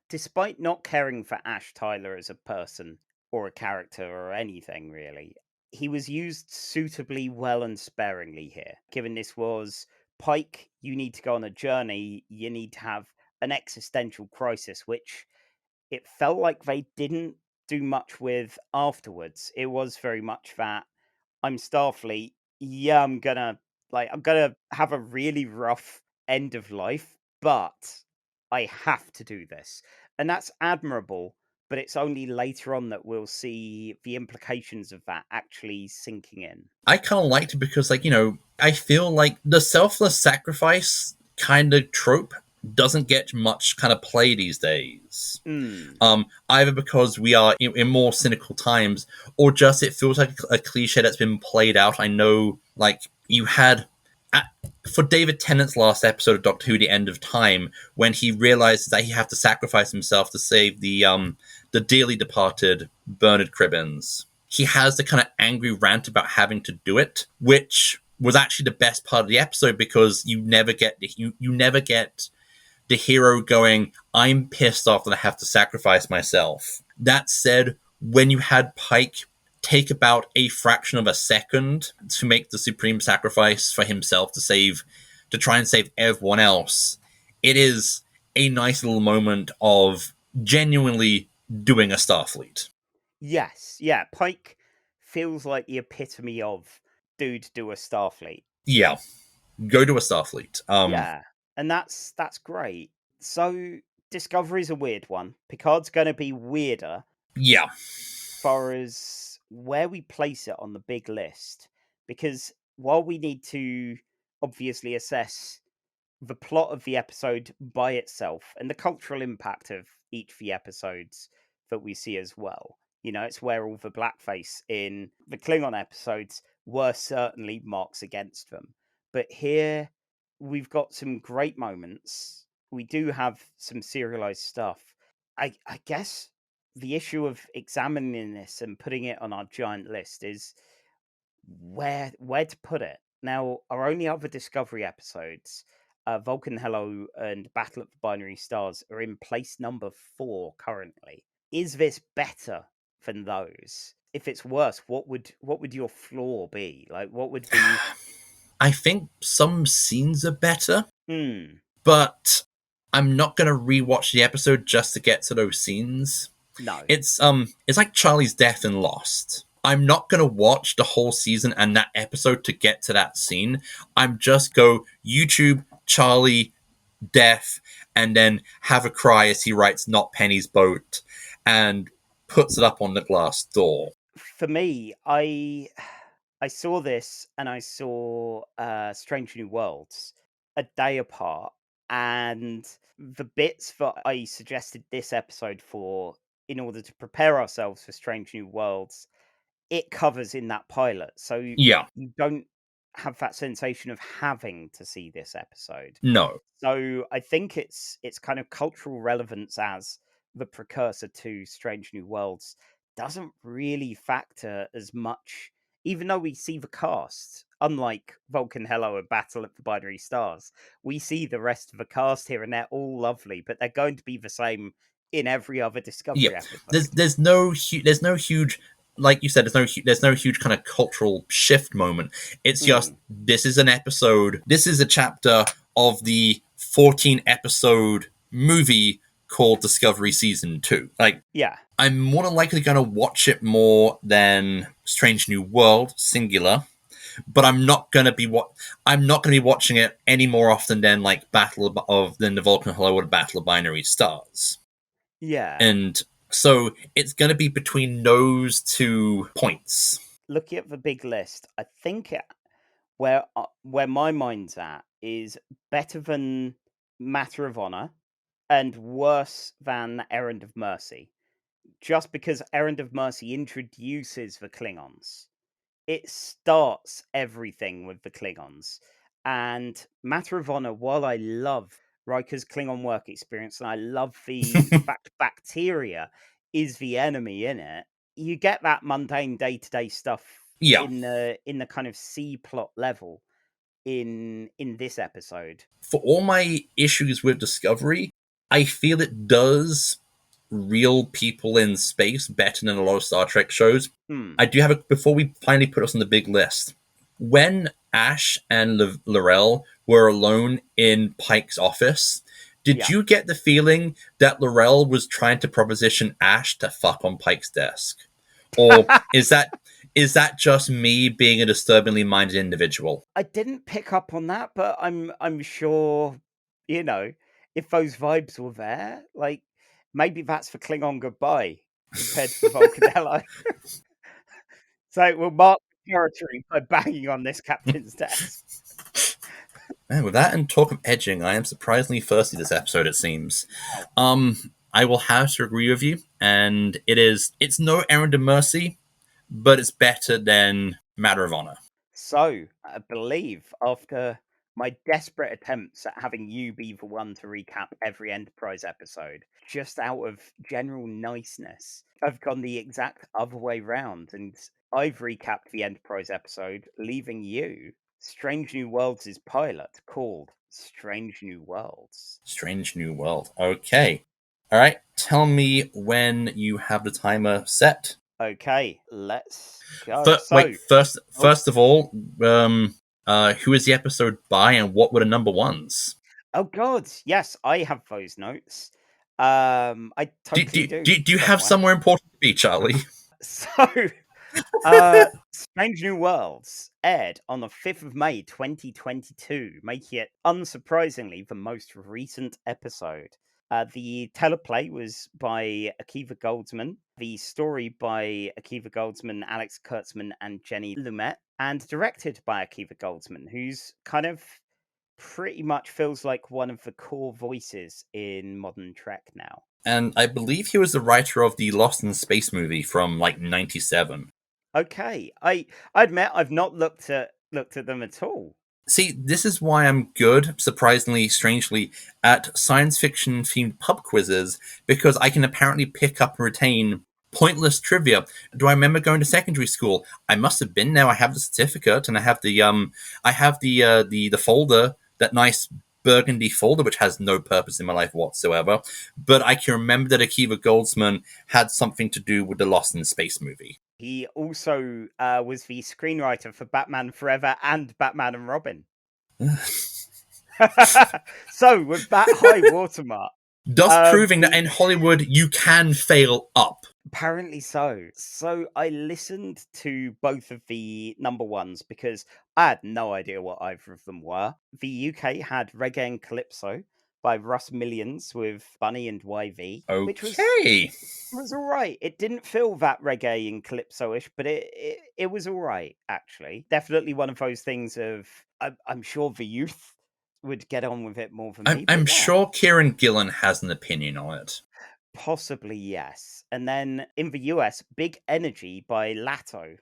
despite not caring for Ash Tyler as a person or a character or anything really, he was used suitably well and sparingly here. Given this was Pike, you need to go on a journey, you need to have an existential crisis, which it felt like they didn't do much with afterwards. It was very much that I'm Starfleet, yeah, I'm gonna have a really rough end of life, but I have to do this. And that's admirable, but it's only later on that we'll see the implications of that actually sinking in. I kind of liked it because, like, I feel like the selfless sacrifice kind of trope doesn't get much kind of play these days. Either because we are in more cynical times, or just it feels like a cliche that's been played out. I know, like, you had for David Tennant's last episode of Doctor Who: The End of Time, when he realizes that he has to sacrifice himself to save the dearly departed Bernard Cribbins. He has the kind of angry rant about having to do it, which was actually the best part of the episode, because you never get the hero going, I'm pissed off that I have to sacrifice myself. That said, when you had Pike take about a fraction of a second to make the supreme sacrifice for himself to try and save everyone else, it is a nice little moment of genuinely doing a Starfleet. Yes, yeah, Pike feels like the epitome of dude do a Starfleet. Yeah, go to a Starfleet. Yeah, and that's great. So Discovery's a weird one. Picard's going to be weirder. Yeah. As far as where we place it on the big list, because while we need to obviously assess the plot of the episode by itself and the cultural impact of each of the episodes that we see as well, it's where all the blackface in the Klingon episodes were certainly marks against them. But here we've got some great moments. We do have some serialized stuff. I guess the issue of examining this and putting it on our giant list is where to put it. Now, our only other Discovery episodes, Vulcan Hello and Battle of the Binary Stars, are in place number 4 currently. Is this better than those? If it's worse, what would your flaw be? Like, what would be? I think some scenes are better, Hmm. but I'm not going to rewatch the episode just to get to those scenes. No. It's like Charlie's death in Lost. I'm not going to watch the whole season and that episode to get to that scene. I'm just go YouTube Charlie death and then have a cry as he writes "Not Penny's Boat" and puts it up on the glass door. For me, I saw this and I saw Strange New Worlds a day apart, and the bits that I suggested this episode for in order to prepare ourselves for Strange New Worlds, it covers in that pilot. So Yeah. you don't have that sensation of having to see this episode. No. So I think its kind of cultural relevance as the precursor to Strange New Worlds doesn't really factor as much, even though we see the cast. Unlike Vulcan Hello and Battle of the Binary Stars, we see the rest of the cast here, and they're all lovely, but they're going to be the same in every other Discovery episode. There's no huge, like you said, there's no huge kind of cultural shift moment. It's just, this is an episode, this is a chapter of the 14 episode movie called Discovery Season 2. Like, yeah, I'm more than likely going to watch it more than Strange New World, singular, but I'm not going to be watching it any more often than like than the Vulcan Hello or Battle of Binary Stars. Yeah. And so it's going to be between those 2 points. Looking at the big list, I think where my mind's at is better than Matter of Honor and worse than Errand of Mercy. just because Errand of Mercy introduces the Klingons. It starts everything with the Klingons. And Matter of Honor, while I love Riker's Klingon work experience, and I love the fact bacteria is the enemy in it, you get that mundane day-to-day stuff in the kind of C plot level in this episode. For all my issues with Discovery, I feel it does real people in space better than a lot of Star Trek shows. I do have before we finally put us on the big list. When Ash and L'Rell were alone in Pike's office, did you get the feeling that L'Rell was trying to proposition Ash to fuck on Pike's desk? Or is that just me being a disturbingly minded individual? I didn't pick up on that, but I'm sure, if those vibes were there, like maybe that's for Klingon goodbye compared to the Vulcan hello. So we'll mark the territory by banging on this captain's desk. Man, with that and talk of edging, I am surprisingly thirsty this episode, it seems. I will have to agree with you, and it's no Errand of Mercy, but it's better than Matter of Honor. So, I believe after my desperate attempts at having you be the one to recap every Enterprise episode, just out of general niceness, I've gone the exact other way round, and I've recapped the Enterprise episode, leaving you Strange New Worlds' pilot called Strange New Worlds. Strange New World. Okay. All right. Tell me when you have the timer set. Okay, let's go. First of all, who is the episode by and what were the number ones? Oh God, yes, I have those notes. I totally do. Do you have somewhere important to be, Charlie? So, Strange New Worlds aired on the 5th of May 2022, making it unsurprisingly the most recent episode. The teleplay was by Akiva Goldsman, the story by Akiva Goldsman, Alex Kurtzman, and Jenny Lumet, and directed by Akiva Goldsman, who's kind of pretty much feels like one of the core voices in modern Trek now. And I believe he was the writer of the Lost in Space movie from like 97. Okay, I admit I've not looked at them at all. See, this is why I'm good, surprisingly, strangely, at science fiction themed pub quizzes, because I can apparently pick up and retain pointless trivia. Do I remember going to secondary school? I must have been there. I have the certificate, and I have the folder, that nice burgundy folder, which has no purpose in my life whatsoever. But I can remember that Akiva Goldsman had something to do with the Lost in Space movie. He also was the screenwriter for Batman Forever and Batman and Robin. So, with that high watermark... Thus proving that in Hollywood, you can fail up. Apparently so. So, I listened to both of the number ones because I had no idea what either of them were. The UK had Reggae and Calypso by Russ Millions with Bunny and YV, which was all right. It didn't feel that reggae and calypso-ish, but it was all right, actually. Definitely one of those things of, I'm sure the youth would get on with it more than me. I'm sure Kieran Gillen has an opinion on it. Possibly, yes. And then in the US, Big Energy by Latto.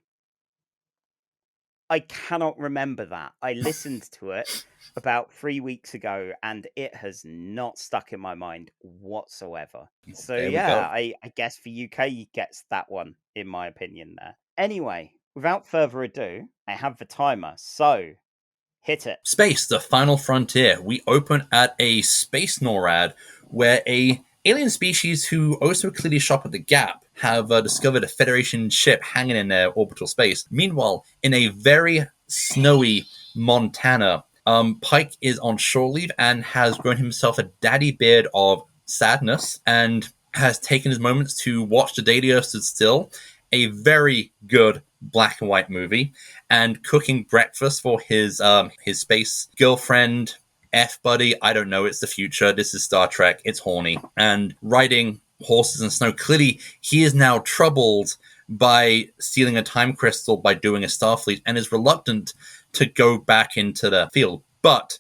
I cannot remember that. I listened to it about 3 weeks ago, and it has not stuck in my mind whatsoever. So I guess the UK gets that one, in my opinion, there. Anyway, without further ado, I have the timer, so hit it. Space, the final frontier. We open at a space NORAD, where a alien species who also clearly shop at the Gap have discovered a Federation ship hanging in their orbital space. Meanwhile, in a very snowy Montana, Pike is on shore leave and has grown himself a daddy beard of sadness and has taken his moments to watch The Day the Earth Stood Still, a very good black and white movie, and cooking breakfast for his space girlfriend, F-buddy, I don't know, it's the future, this is Star Trek, it's horny, and riding horses in snow. Clearly, he is now troubled by stealing a time crystal by doing a Starfleet and is reluctant to go back into the field. But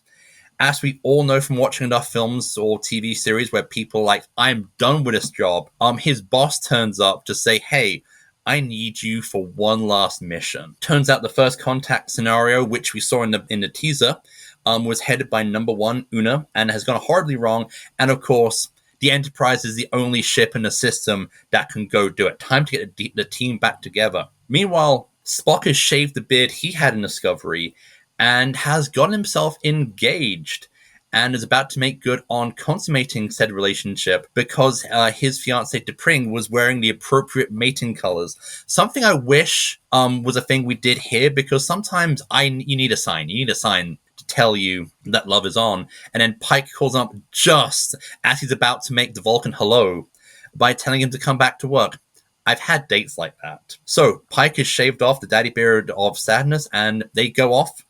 as we all know from watching enough films or TV series where people are like, I'm done with this job, his boss turns up to say, hey, I need you for one last mission. Turns out the first contact scenario, which we saw in the teaser, was headed by number 1, Una, and has gone horribly wrong. And of course, the Enterprise is the only ship in the system that can go do it. Time to get the team back together. Meanwhile, Spock has shaved the beard he had in Discovery and has gotten himself engaged and is about to make good on consummating said relationship because his fiancée T'Pring was wearing the appropriate mating colors. Something I wish was a thing we did here, because sometimes you need a sign. You need a sign to tell you that love is on. And then Pike calls him up just as he's about to make the Vulcan hello by telling him to come back to work. I've had dates like that. So Pike is shaved off the daddy beard of sadness, and they go off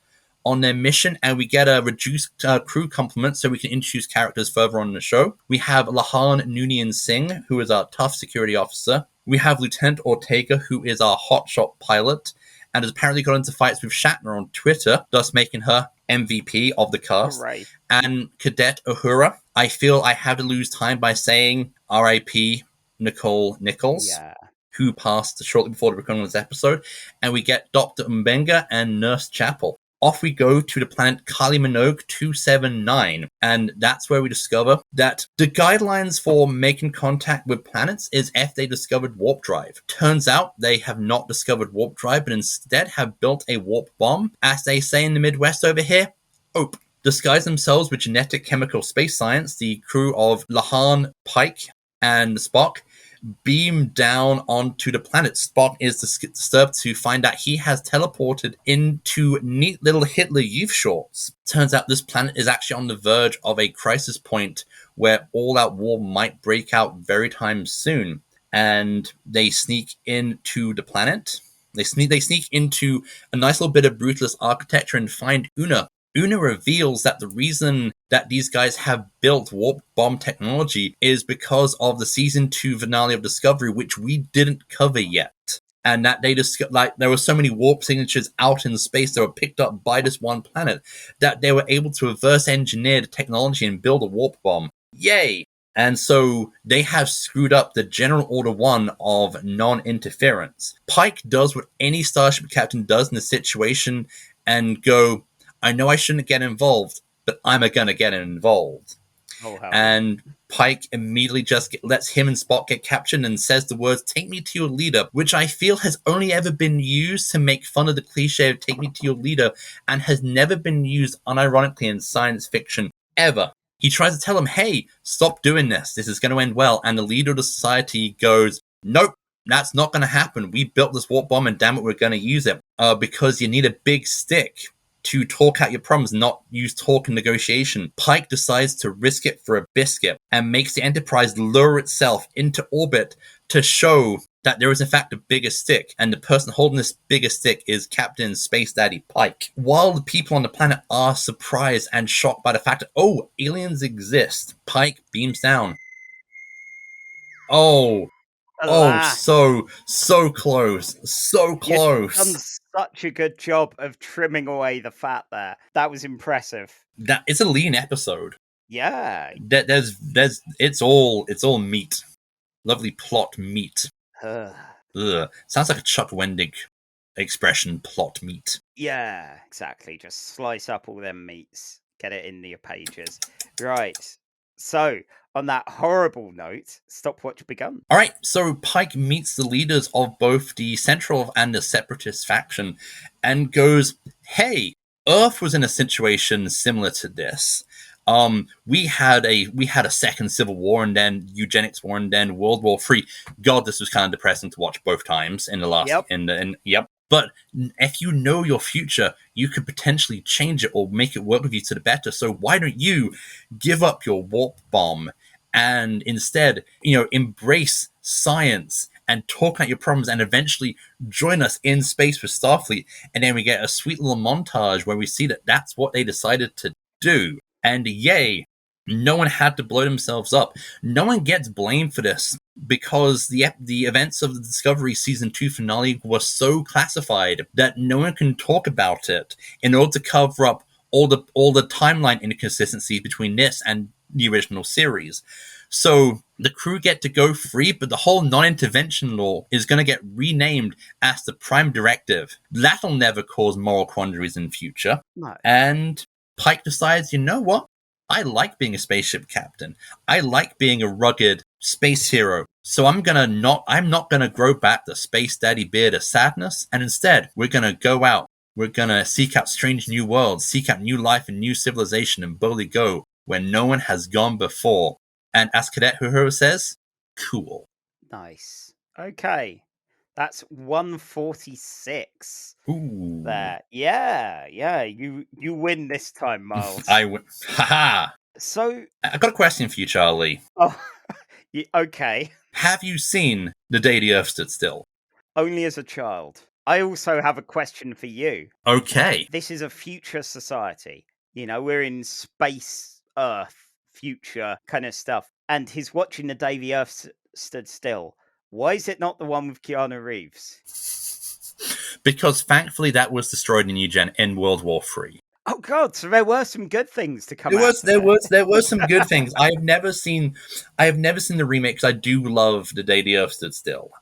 on their mission, and we get a reduced crew complement so we can introduce characters further on in the show. We have Lahan Noonien Singh, who is our tough security officer. We have Lieutenant Ortega, who is our hotshot pilot, and has apparently got into fights with Shatner on Twitter, thus making her MVP of the cast. Right. And Cadet Uhura. I feel I have to lose time by saying R.I.P. Nicole Nichols, who passed shortly before the recording of this episode. And we get Dr. Mbenga and Nurse Chapel. Off we go to the planet Kali Minogue 279, and that's where we discover that the guidelines for making contact with planets is if they discovered warp drive. Turns out they have not discovered warp drive, but instead have built a warp bomb, as they say in the Midwest over here, OPE. Disguise themselves with genetic chemical space science, the crew of Lahan, Pike, and Spock beam down onto the planet. Spock is disturbed to find out he has teleported into neat little Hitler Youth shorts. Turns out this planet is actually on the verge of a crisis point where all-out war might break out very time soon. And they sneak into the planet. They sneak into a nice little bit of brutalist architecture and find Una. Una reveals that the reason that these guys have built warp bomb technology is because of the season 2 finale of Discovery, which we didn't cover yet. And that they there were so many warp signatures out in space that were picked up by this one planet that they were able to reverse engineer the technology and build a warp bomb. Yay! And so they have screwed up the General Order 1 of non-interference. Pike does what any Starship captain does in the situation and go, I know I shouldn't get involved, but I'm gonna get involved. And Pike immediately just lets him and Spock get captured and says the words, take me to your leader, which I feel has only ever been used to make fun of the cliche of take me to your leader and has never been used unironically in science fiction, ever. He tries to tell him, hey, stop doing this. This is going to end well. And the leader of the society goes, nope, that's not going to happen. We built this warp bomb and damn it, we're going to use it because you need a big stick to talk out your problems, not use talk in negotiation. Pike decides to risk it for a biscuit and makes the Enterprise lure itself into orbit to show that there is in fact a bigger stick, and the person holding this bigger stick is Captain Space Daddy Pike. While the people on the planet are surprised and shocked by the fact that, oh, aliens exist, Pike beams down. So close. So close. You've done such a good job of trimming away the fat there. That was impressive. That it's a lean episode. Yeah. It's all meat. Lovely plot meat. Ugh. Sounds like a Chuck Wendig expression, plot meat. Yeah, exactly. Just slice up all them meats. Get it in your pages. Right. So, on that horrible note, stopwatch begun. All right, so Pike meets the leaders of both the Central and the Separatist faction and goes, hey, Earth was in a situation similar to this. We had a second Civil War and then eugenics war and then World War III. God, this was kind of depressing to watch both times in the last. Yep. But if you know your future, you could potentially change it or make it work with you to the better. So why don't you give up your warp bomb and instead, embrace science and talk out your problems and eventually join us in space with Starfleet. And then we get a sweet little montage where we see that that's what they decided to do. And yay, no one had to blow themselves up. No one gets blamed for this because the events of the Discovery Season 2 finale were so classified that no one can talk about it in order to cover up all the timeline inconsistencies between this and the original series. So the crew get to go free, but the whole non-intervention law is going to get renamed as the Prime Directive. That'll never cause moral quandaries in future. No. And Pike decides, you know what? I like being a spaceship captain. I like being a rugged space hero. So I'm not gonna grow back the space daddy beard of sadness, and instead we're gonna go out. We're gonna seek out strange new worlds, seek out new life and new civilization, and boldly go where no one has gone before. And as Cadet Uhura says, cool. Nice. Okay. That's 146. Ooh. There. Yeah. You win this time, Miles. I win. Haha. So I got a question for you, Charlie. Oh, okay. Have you seen The Day the Earth Stood Still? Only as a child. I also have a question for you. Okay. This is a future society. You know, we're in space, Earth, future kind of stuff. And he's watching The Day the Earth Stood Still. Why is it not the one with Keanu Reeves? Because thankfully that was destroyed in World War III. Oh God! So there were some good things to come. There were some good things. I have never seen the remake because I do love The Day the Earth Stood Still.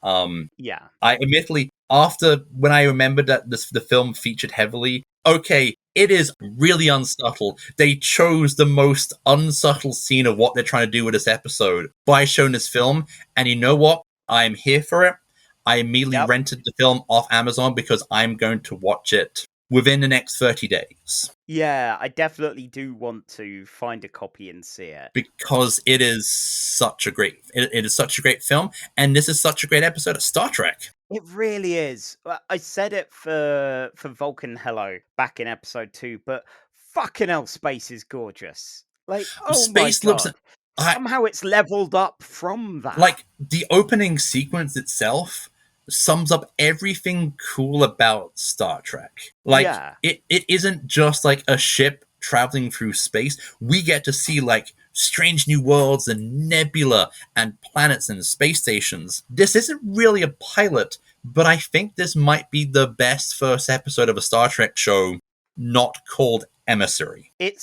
Yeah. I admittedly, after when I remembered that the film featured heavily, okay, it is really unsubtle. They chose the most unsubtle scene of what they're trying to do with this episode by showing this film, and you know what? I'm here for it. I immediately rented the film off Amazon because I'm going to watch it within the next 30 days. Yeah, I definitely do want to find a copy and see it. Because it is such a great film, and this is such a great episode of Star Trek. It really is. I said it for Vulcan Hello back in episode 2, but fucking hell, space is gorgeous. Like, oh space my God. looks... Somehow it's leveled up from that. Like, the opening sequence itself sums up everything cool about Star Trek. Like, it isn't just like a ship traveling through space. We get to see like strange new worlds and nebula and planets and space stations. This isn't really a pilot, but I think this might be the best first episode of a Star Trek show not called Emissary. It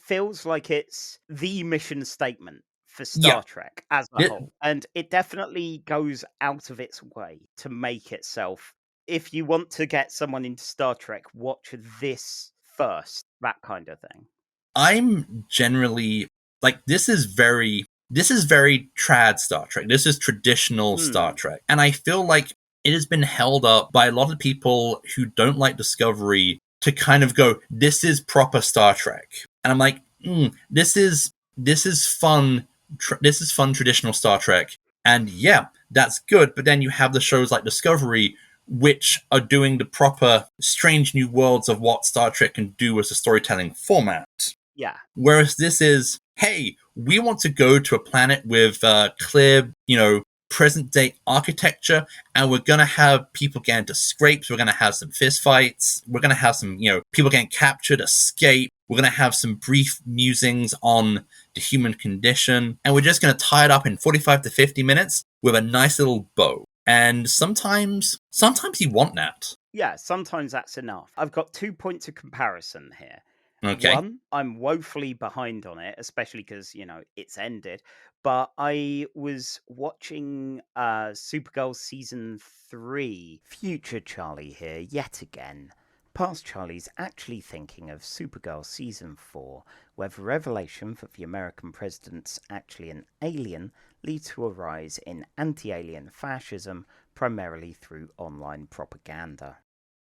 feels like it's the mission statement for Star Trek as a whole. And it definitely goes out of its way to make itself. If you want to get someone into Star Trek, watch this first, that kind of thing. I'm generally like, this is very trad Star Trek. This is traditional Star Trek. And I feel like it has been held up by a lot of people who don't like Discovery to kind of go, this is proper Star Trek. And I'm like, this is fun. This is fun traditional Star Trek. And yeah, that's good. But then you have the shows like Discovery, which are doing the proper strange new worlds of what Star Trek can do as a storytelling format. Yeah. Whereas this is, hey, we want to go to a planet with clear, present day architecture, and we're going to have people get into scrapes. We're going to have some fist fights. We're going to have some, people getting captured, escape. We're going to have some brief musings on the human condition. And we're just going to tie it up in 45 to 50 minutes with a nice little bow. And sometimes you want that. Yeah, sometimes that's enough. I've got 2 points of comparison here. Okay. One, I'm woefully behind on it, especially because, it's ended. But I was watching Supergirl Season 3. Future Charlie here, yet again. Past Charlie's actually thinking of Supergirl Season 4, where the revelation that the American president's actually an alien leads to a rise in anti-alien fascism, primarily through online propaganda.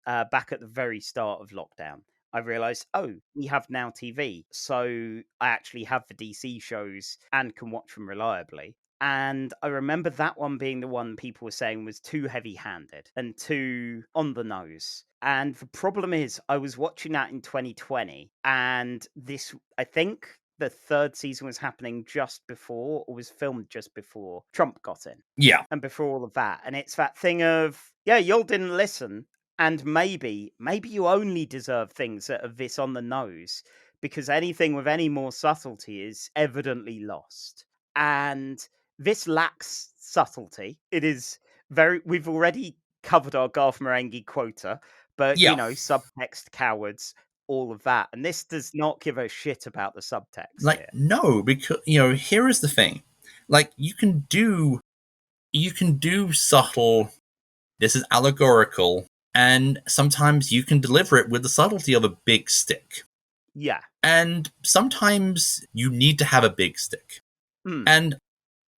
Back at the very start of lockdown, I realised, we have Now TV, so I actually have the DC shows and can watch them reliably. And I remember that one being the one people were saying was too heavy-handed and too on the nose. And the problem is, I was watching that in 2020, and this, I think the third season was happening just before, or was filmed just before Trump got in. Yeah. And before all of that. And it's that thing of, y'all didn't listen. And maybe you only deserve things that are this on the nose, because anything with any more subtlety is evidently lost. And this lacks subtlety. It is we've already covered our Garth Marenghi quota, but, subtext cowards all of that. And this does not give a shit about the subtext Like, here. no, because here is the thing. Like, you can do subtle, this is allegorical, and sometimes you can deliver it with the subtlety of a big stick. Yeah. And sometimes you need to have a big stick. Mm. And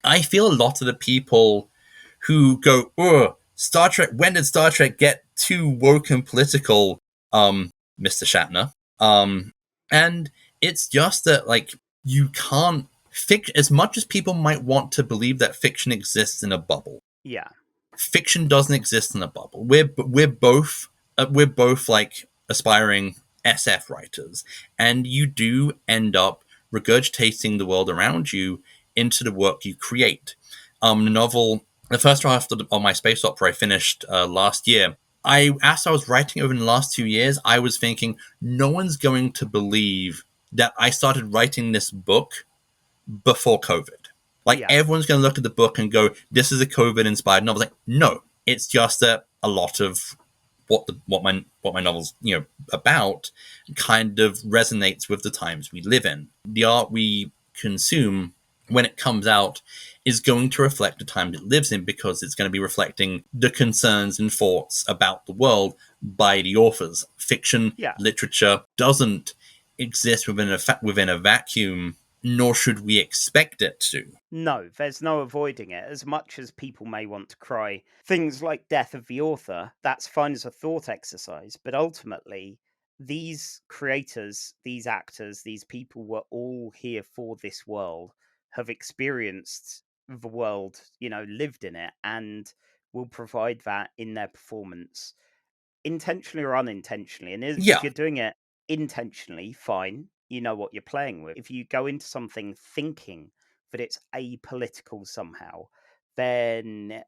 I feel a lot of the people who go, "Oh, Star Trek, when did Star Trek get too woke and political, Mr. Shatner?" And it's just that, like, you can't as much as people might want to believe that fiction exists in a bubble. Yeah. Fiction doesn't exist in a bubble. We're both like aspiring SF writers, and you do end up regurgitating the world around you into the work you create. The first draft of my space opera I finished last year. As I was writing over the last 2 years, I was thinking, no one's going to believe that I started writing this book before COVID. Like, everyone's going to look at the book and go, this is a COVID-inspired novel. Like, no, it's just that a lot of what my novel's about kind of resonates with the times we live in. The art we consume when it comes out is going to reflect the time it lives in, because it's going to be reflecting the concerns and thoughts about the world by the authors. Fiction, literature doesn't exist within a vacuum, nor should we expect it to. No, there's no avoiding it. As much as people may want to cry things like death of the author, that's fine as a thought exercise. But ultimately, these creators, these actors, these people were all here for this world, have experienced the world, lived in it, and will provide that in their performance, intentionally or unintentionally. And if you're doing it intentionally, fine, you know what you're playing with. If you go into something thinking that it's apolitical somehow, then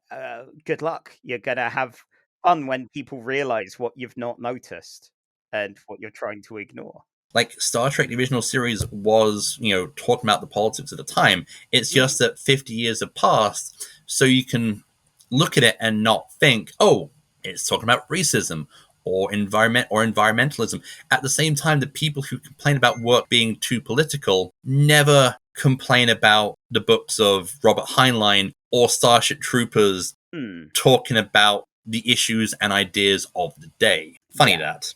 good luck. You're going to have fun when people realize what you've not noticed and what you're trying to ignore. Like, Star Trek, the original series, was, talking about the politics at the time. It's just that 50 years have passed, so you can look at it and not think, oh, it's talking about racism or environmentalism. At the same time, the people who complain about work being too political never complain about the books of Robert Heinlein or Starship Troopers talking about the issues and ideas of the day. Funny that.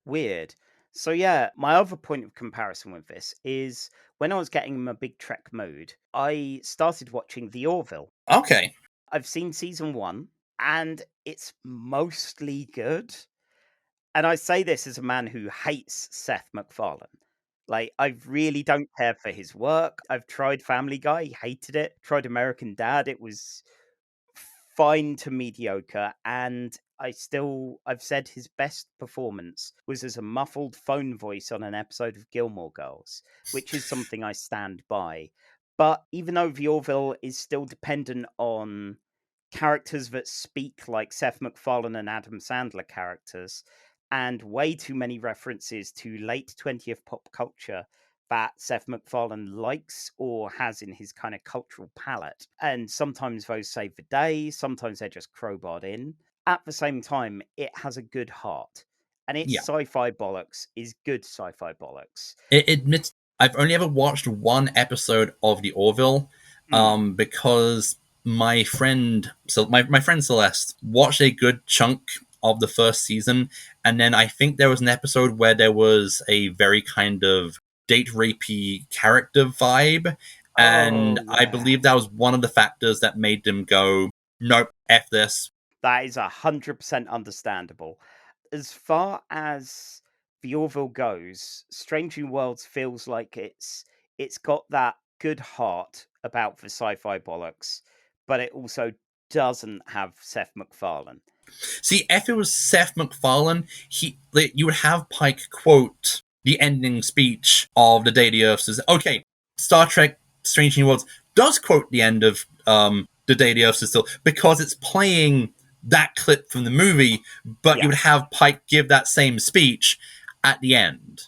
Weird. So yeah, my other point of comparison with this is when I was getting in my big Trek mood, I started watching The Orville. Okay. I've seen season 1, and it's mostly good. And I say this as a man who hates Seth MacFarlane. Like, I really don't care for his work. I've tried Family Guy, hated it. Tried American Dad, it was fine to mediocre. And I've said his best performance was as a muffled phone voice on an episode of Gilmore Girls, which is something I stand by. But even though The Orville is still dependent on characters that speak like Seth MacFarlane and Adam Sandler characters, and way too many references to late 20th pop culture that Seth MacFarlane likes or has in his kind of cultural palette. And sometimes those save the day, sometimes they're just crowbarred in. At the same time, it has a good heart. And its sci-fi bollocks is good sci-fi bollocks. It admits I've only ever watched one episode of The Orville, because my friend Celeste watched a good chunk of the first season, and then I think there was an episode where there was a very kind of date rapey character vibe, and I believe that was one of the factors that made them go, nope, F this. That is 100% understandable. As far as The Orville goes, Strange New Worlds feels like it's got that good heart about the sci-fi bollocks, but it also doesn't have Seth MacFarlane. See, if it was Seth MacFarlane, you would have Pike quote the ending speech of The Day the Earth Stood Still. Okay, Star Trek Strange New Worlds does quote the end of The Day the Earth Stood Still, because it's playing that clip from the movie, but you would have Pike give that same speech at the end,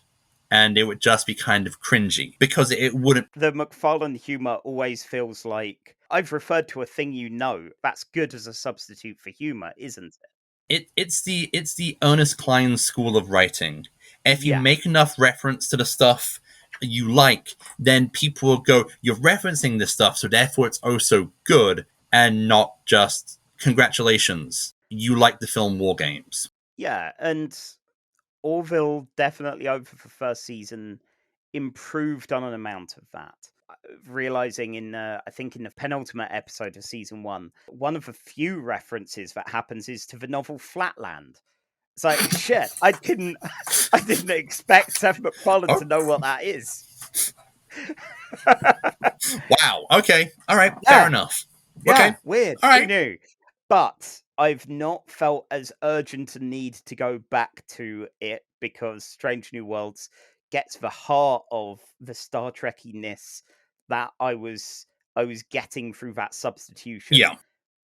and it would just be kind of cringy, because it wouldn't... The MacFarlane humour always feels like, I've referred to a thing that's good as a substitute for humour, isn't it? it's the Ernest Cline School of writing. If you Yeah. make enough reference to the stuff you like, then people will go, "You're referencing this stuff, so therefore it's oh so good," and not just "Congratulations, you like the film War Games." Yeah, and Orville definitely over the first season improved on an amount of that. Realizing I think in the penultimate episode of season one of the few references that happens is to the novel Flatland. It's like shit. I didn't expect Seth MacFarlane to know what that is. Wow. Okay. All right. Yeah. Fair enough. Yeah, Okay. weird. All Who right. knew? But I've not felt as urgent a need to go back to it because Strange New Worlds gets the heart of the Star Trekkiness that I was getting through that substitution, Yeah.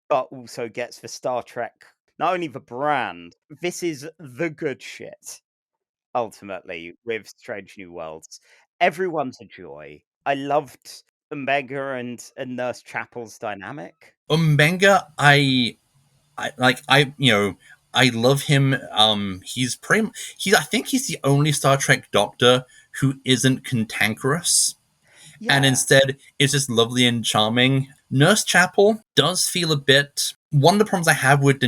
but also gets the Star Trek, not only the brand. This is the good shit. Ultimately, with Strange New Worlds, everyone's a joy. I loved Omega and Nurse Chapel's dynamic. Umenga, I like I love him. I think he's the only Star Trek Doctor who isn't cantankerous and Yeah, instead is just lovely and charming. Nurse Chapel does feel a bit. One of the problems I have with the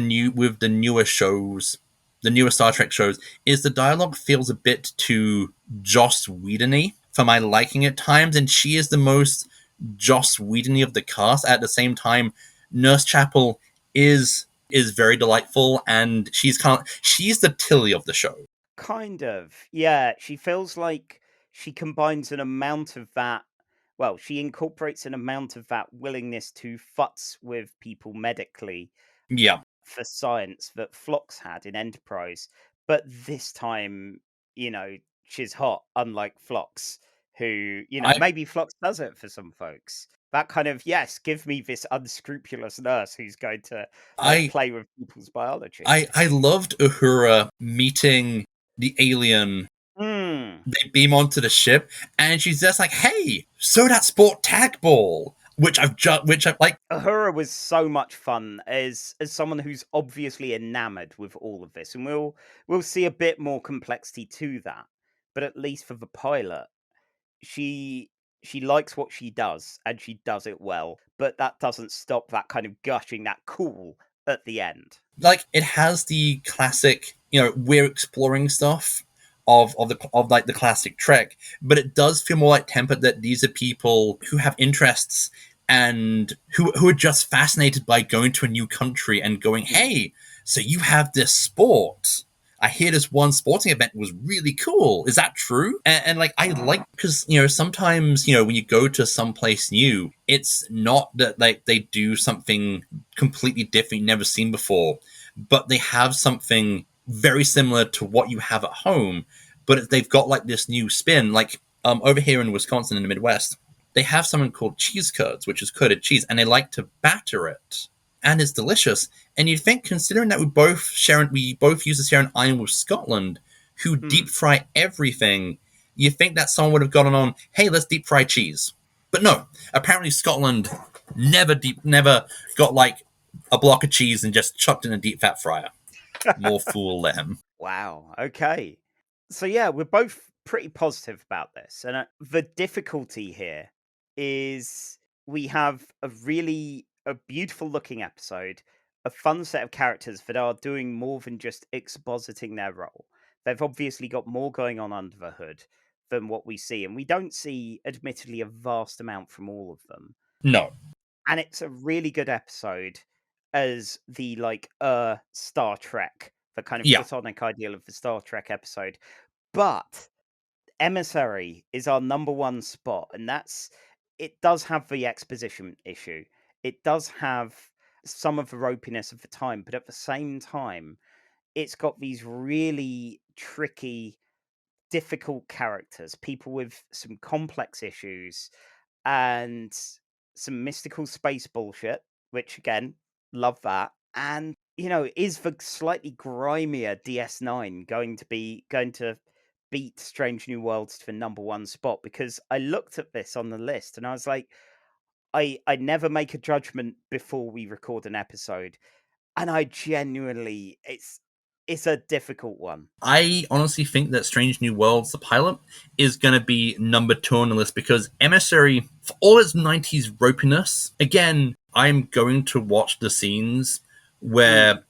newer shows, the newer Star Trek shows, is the dialogue feels a bit too Joss Whedon-y for my liking at times, and she is the most Joss Whedon-y of the cast. At the same time, Nurse Chapel is very delightful, and she's the Tilly of the show. kind of. Yeah, she feels like she combines an amount of that. Well, she incorporates an amount of that willingness to futz with people medically Yeah, for science that Phlox had in Enterprise. But this time, she's hot, unlike Phlox, who, I maybe Phlox does it for some folks. That kind of, yes, give me this unscrupulous nurse who's going to I play with people's biology. I loved Uhura meeting the alien. Hmm. They beam onto the ship, and she's just like, "Hey, so that sport tag ball," which I like. Uhura was so much fun as someone who's obviously enamored with all of this, and we'll see a bit more complexity to that. But at least for the pilot, she she likes what she does and she does it well, but that doesn't stop that kind of gushing, that cool at the end. Like it has the classic, we're exploring stuff of like the classic Trek, but it does feel more like tempered that these are people who have interests and who are just fascinated by going to a new country and going, "Hey, so you have this sport. I hear this one sporting event was really cool. Is that true?" And like I like because sometimes when you go to someplace new, it's not that like they do something completely different you've never seen before, but they have something very similar to what you have at home, but they've got like this new spin. Like over here in Wisconsin in the Midwest, they have something called cheese curds, which is curded cheese, and they like to batter it, and it's delicious. And you'd think, considering that we both use share an iron with Scotland, who deep fry everything, you think that someone would have gotten on, "Hey, let's deep fry cheese." But no, apparently Scotland never got like a block of cheese and just chucked in a deep fat fryer. More fool them. Wow. Okay. So yeah, we're both pretty positive about this, and the difficulty here is we have a beautiful looking episode, a fun set of characters that are doing more than just expositing their role. They've obviously got more going on under the hood than what we see, and we don't see, admittedly, a vast amount from all of them. No. And it's a really good episode as the Star Trek, the kind of Yeah. platonic ideal of the Star Trek episode. But Emissary is our number one spot, and it does have the exposition issue. It does have some of the ropiness of the time, but at the same time, it's got these really tricky, difficult characters, people with some complex issues and some mystical space bullshit, which again, love that. And is the slightly grimier DS9 going to beat Strange New Worlds to the number one spot? Because I looked at this on the list and I was like, I never make a judgment before we record an episode. And I genuinely, it's a difficult one. I honestly think that Strange New Worlds, the pilot, is going to be number 2 on the list because Emissary, for all its 90s ropiness, again, I'm going to watch the scenes where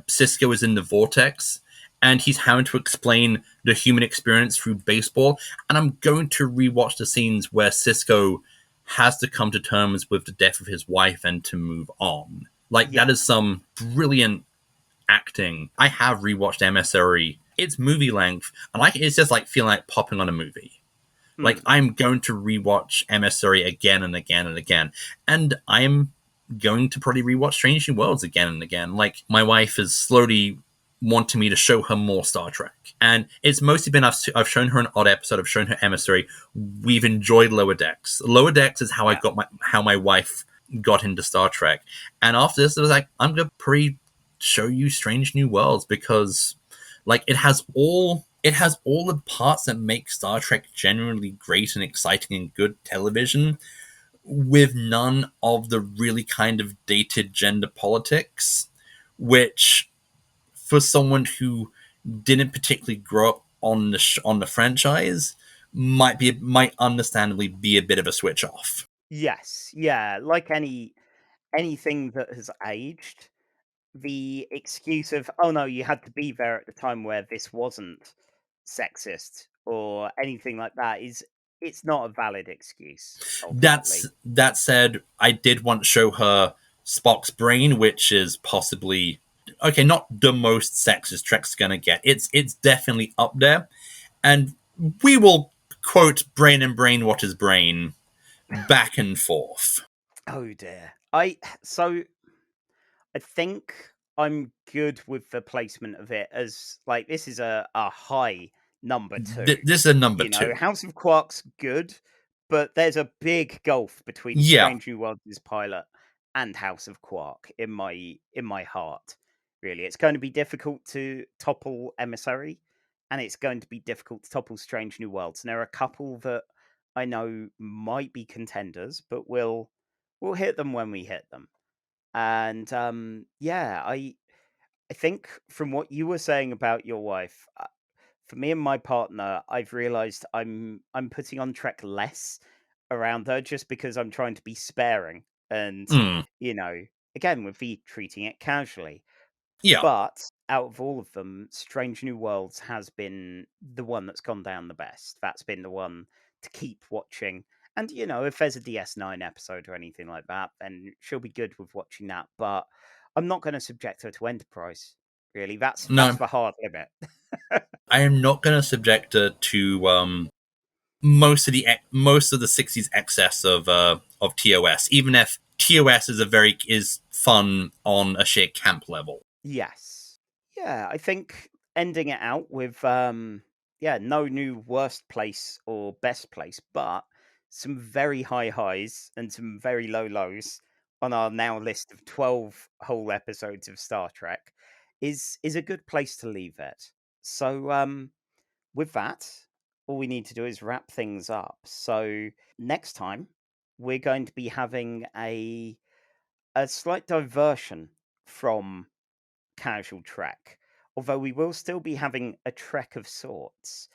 Cisco is in the vortex and he's having to explain the human experience through baseball, and I'm going to rewatch the scenes where Cisco has to come to terms with the death of his wife and to move on. Like, that is some brilliant acting. I have rewatched Emissary. It's movie length, and it's just like feeling like popping on a movie. Like, I'm going to rewatch Emissary again and again and again, and I'm going to probably rewatch Strange New Worlds again and again. Like, my wife is slowly wanting me to show her more Star Trek, and it's mostly been I've shown her an odd episode, I've shown her Emissary. We've enjoyed Lower Decks. Lower Decks is how I got my wife got into Star Trek, and after this, it was like, I'm gonna show you Strange New Worlds because, like, it has all the parts that make Star Trek genuinely great and exciting and good television, with none of the really kind of dated gender politics, which, for someone who didn't particularly grow up on the franchise, might understandably be a bit of a switch off. Yes, yeah, like anything that has aged, the excuse of, oh no, you had to be there at the time where this wasn't sexist or anything like that, it's not a valid excuse, ultimately. That said, I did want to show her Spock's brain, which is possibly, okay, not the most sexist Trek's gonna get. It's definitely up there, and we will quote brain and brain what is brain back and forth. Oh dear. I think I'm good with the placement of it as, like, this is a high number 2. This is a number 2. House of Quark's good, but there's a big gulf between Yeah. Strange New Worlds' pilot and House of Quark in my heart. Really, it's going to be difficult to topple Emissary, and it's going to be difficult to topple Strange New Worlds. And there are a couple that I know might be contenders, but we'll hit them when we hit them. And yeah, I think from what you were saying about your wife, for me and my partner, I've realized I'm putting on Trek less around her just because I'm trying to be sparing and again, with the treating it casually. Yeah. But out of all of them, Strange New Worlds has been the one that's gone down the best. That's been the one to keep watching. And, if there's a DS9 episode or anything like that, then she'll be good with watching that. But I'm not going to subject her to Enterprise, really. That's the hard limit. I am not going to subject her to most of the 60s excess of TOS, even if TOS is fun on a sheer camp level. Yes. Yeah, I think ending it out with no new worst place or best place, but some very high highs and some very low lows on our now list of 12 whole episodes of Star Trek is a good place to leave it. So with that, all we need to do is wrap things up. So next time we're going to be having a slight diversion from casual Trek, although we will still be having a Trek of sorts.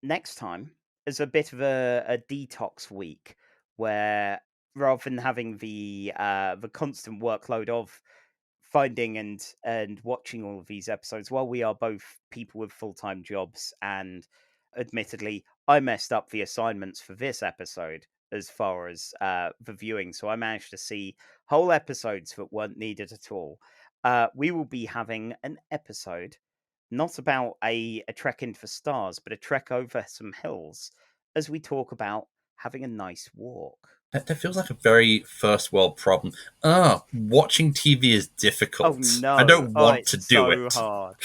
Next time is a bit of a detox week where, rather than having the constant workload of finding and watching all of these episodes, while we are both people with full-time jobs, and admittedly I messed up the assignments for this episode as far as the viewing, so I managed to see whole episodes that weren't needed at all. We will be having an episode not about a trek into the stars, but a trek over some hills, as we talk about having a nice walk. That feels like a very first world problem. Watching TV is difficult. Oh no, I don't want to do it. So hard.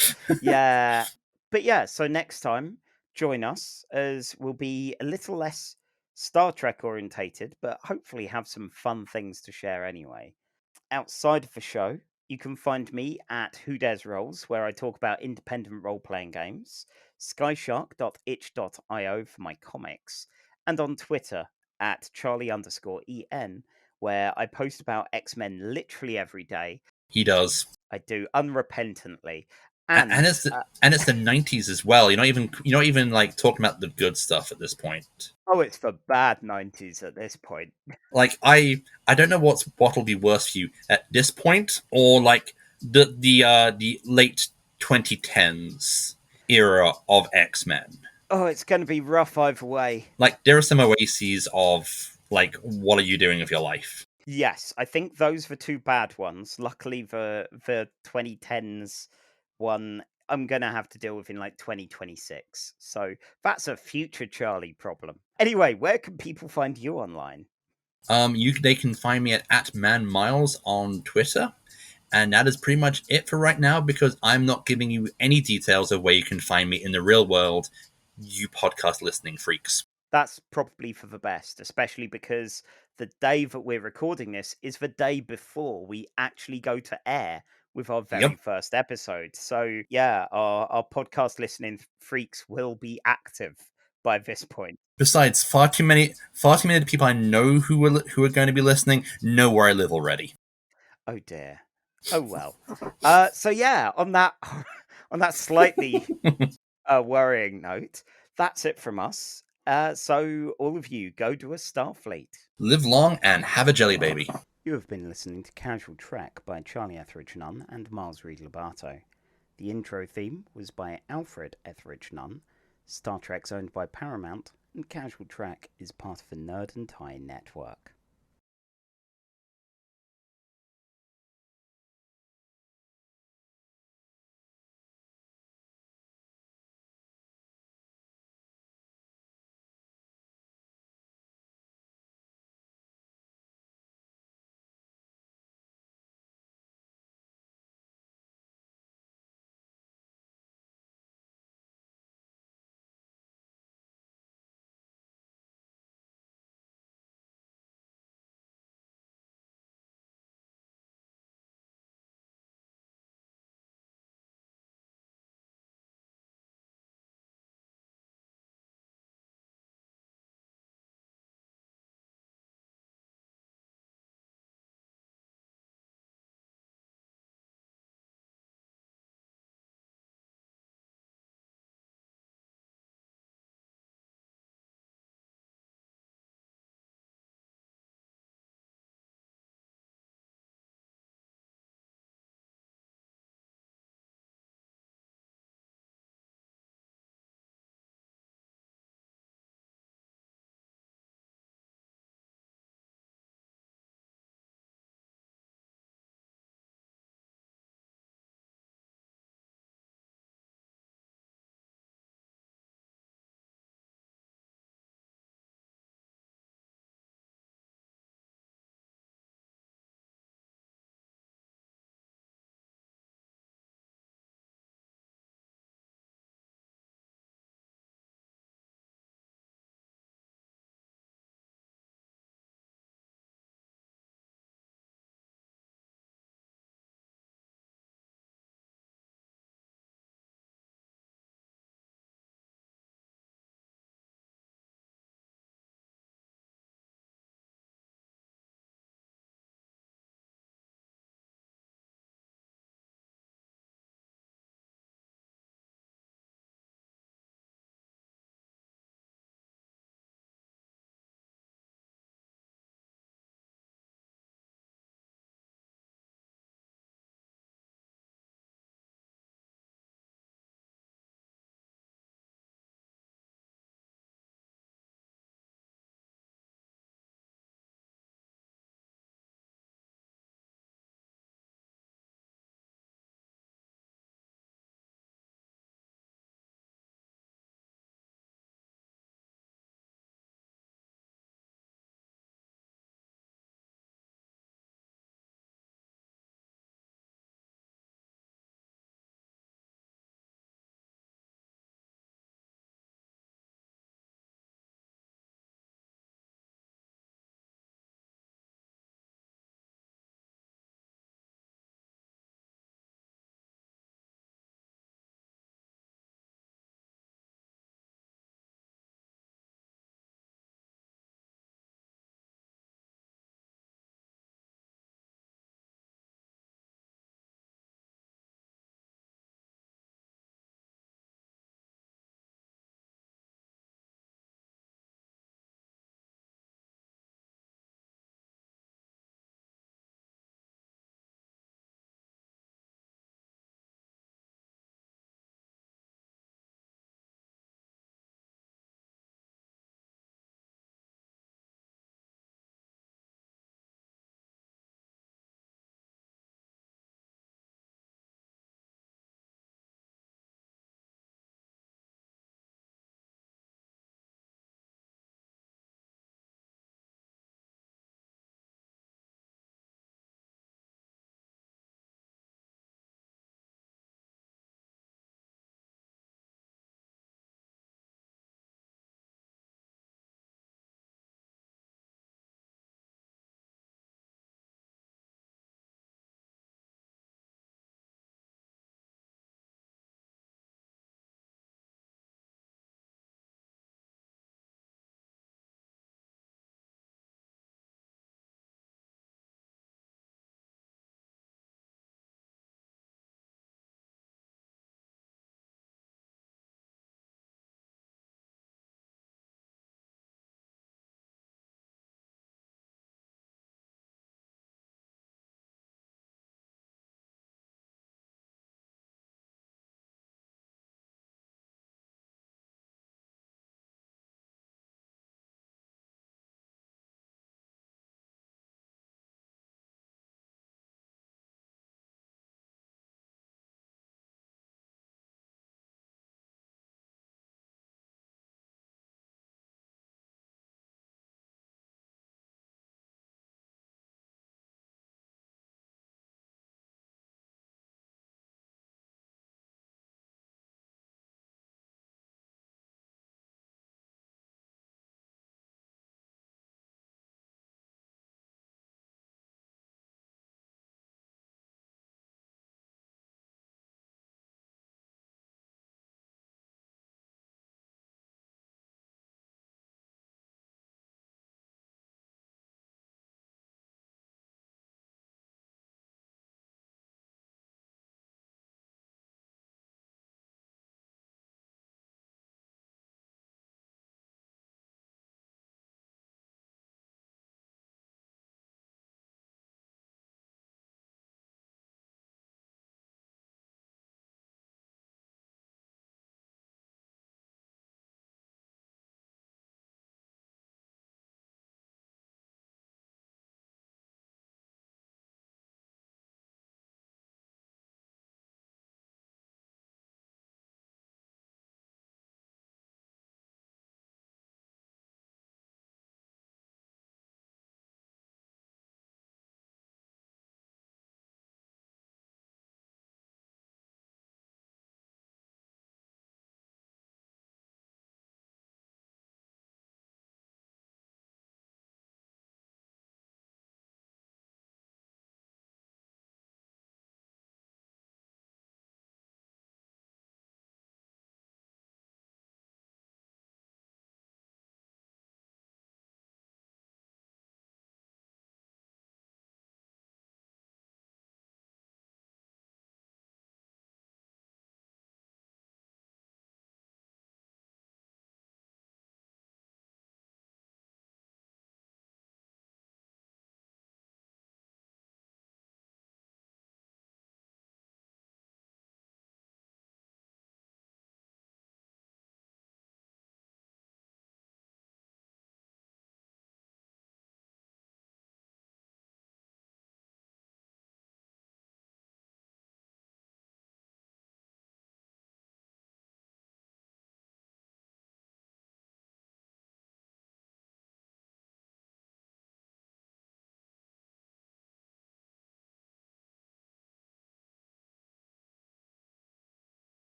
Yeah, but yeah. So next time, join us, as we'll be a little less Star Trek orientated, but hopefully have some fun things to share anyway. Outside of the show, you can find me at Who Dares Rolls, where I talk about independent role playing games, skyshark.itch.io for my comics, and on Twitter at Charlie_EN, where I post about X-Men literally every day, He does. I do, unrepentantly. And, And it's the 90s as well. You're not even like talking about the good stuff at this point. oh, it's for bad 90s at this point. Like I don't know what'll be worse for you at this point, or like the late 2010s era of X-Men. Oh, it's going to be rough either way. Like there are some oases of like, what are you doing with your life? Yes, I think those were two bad ones. Luckily, the 2010s one I'm going to have to deal with in like 2026. So that's a future Charlie problem. Anyway, where can people find you online? They can find me at @manmiles on Twitter, and that is pretty much it for right now, because I'm not giving you any details of where you can find me in the real world, you podcast listening freaks. That's probably for the best, especially because the day that we're recording this is the day before we actually go to air with our very first episode. So yeah, our podcast listening freaks will be active by this point. Besides, far too many of the people I know who are going to be listening know where I live already. Oh dear. Oh well. So yeah, on that on that slightly worrying note, that's it from us. So all of you, go to a Starfleet. Live long and have a jelly baby. You have been listening to Casual Trek by Charlie Etheridge-Nunn and Miles Reid-Lobatto. The intro theme was by Alfred Etheridge-Nunn. Star Trek's owned by Paramount, and Casual Trek is part of the Nerd and Tie network.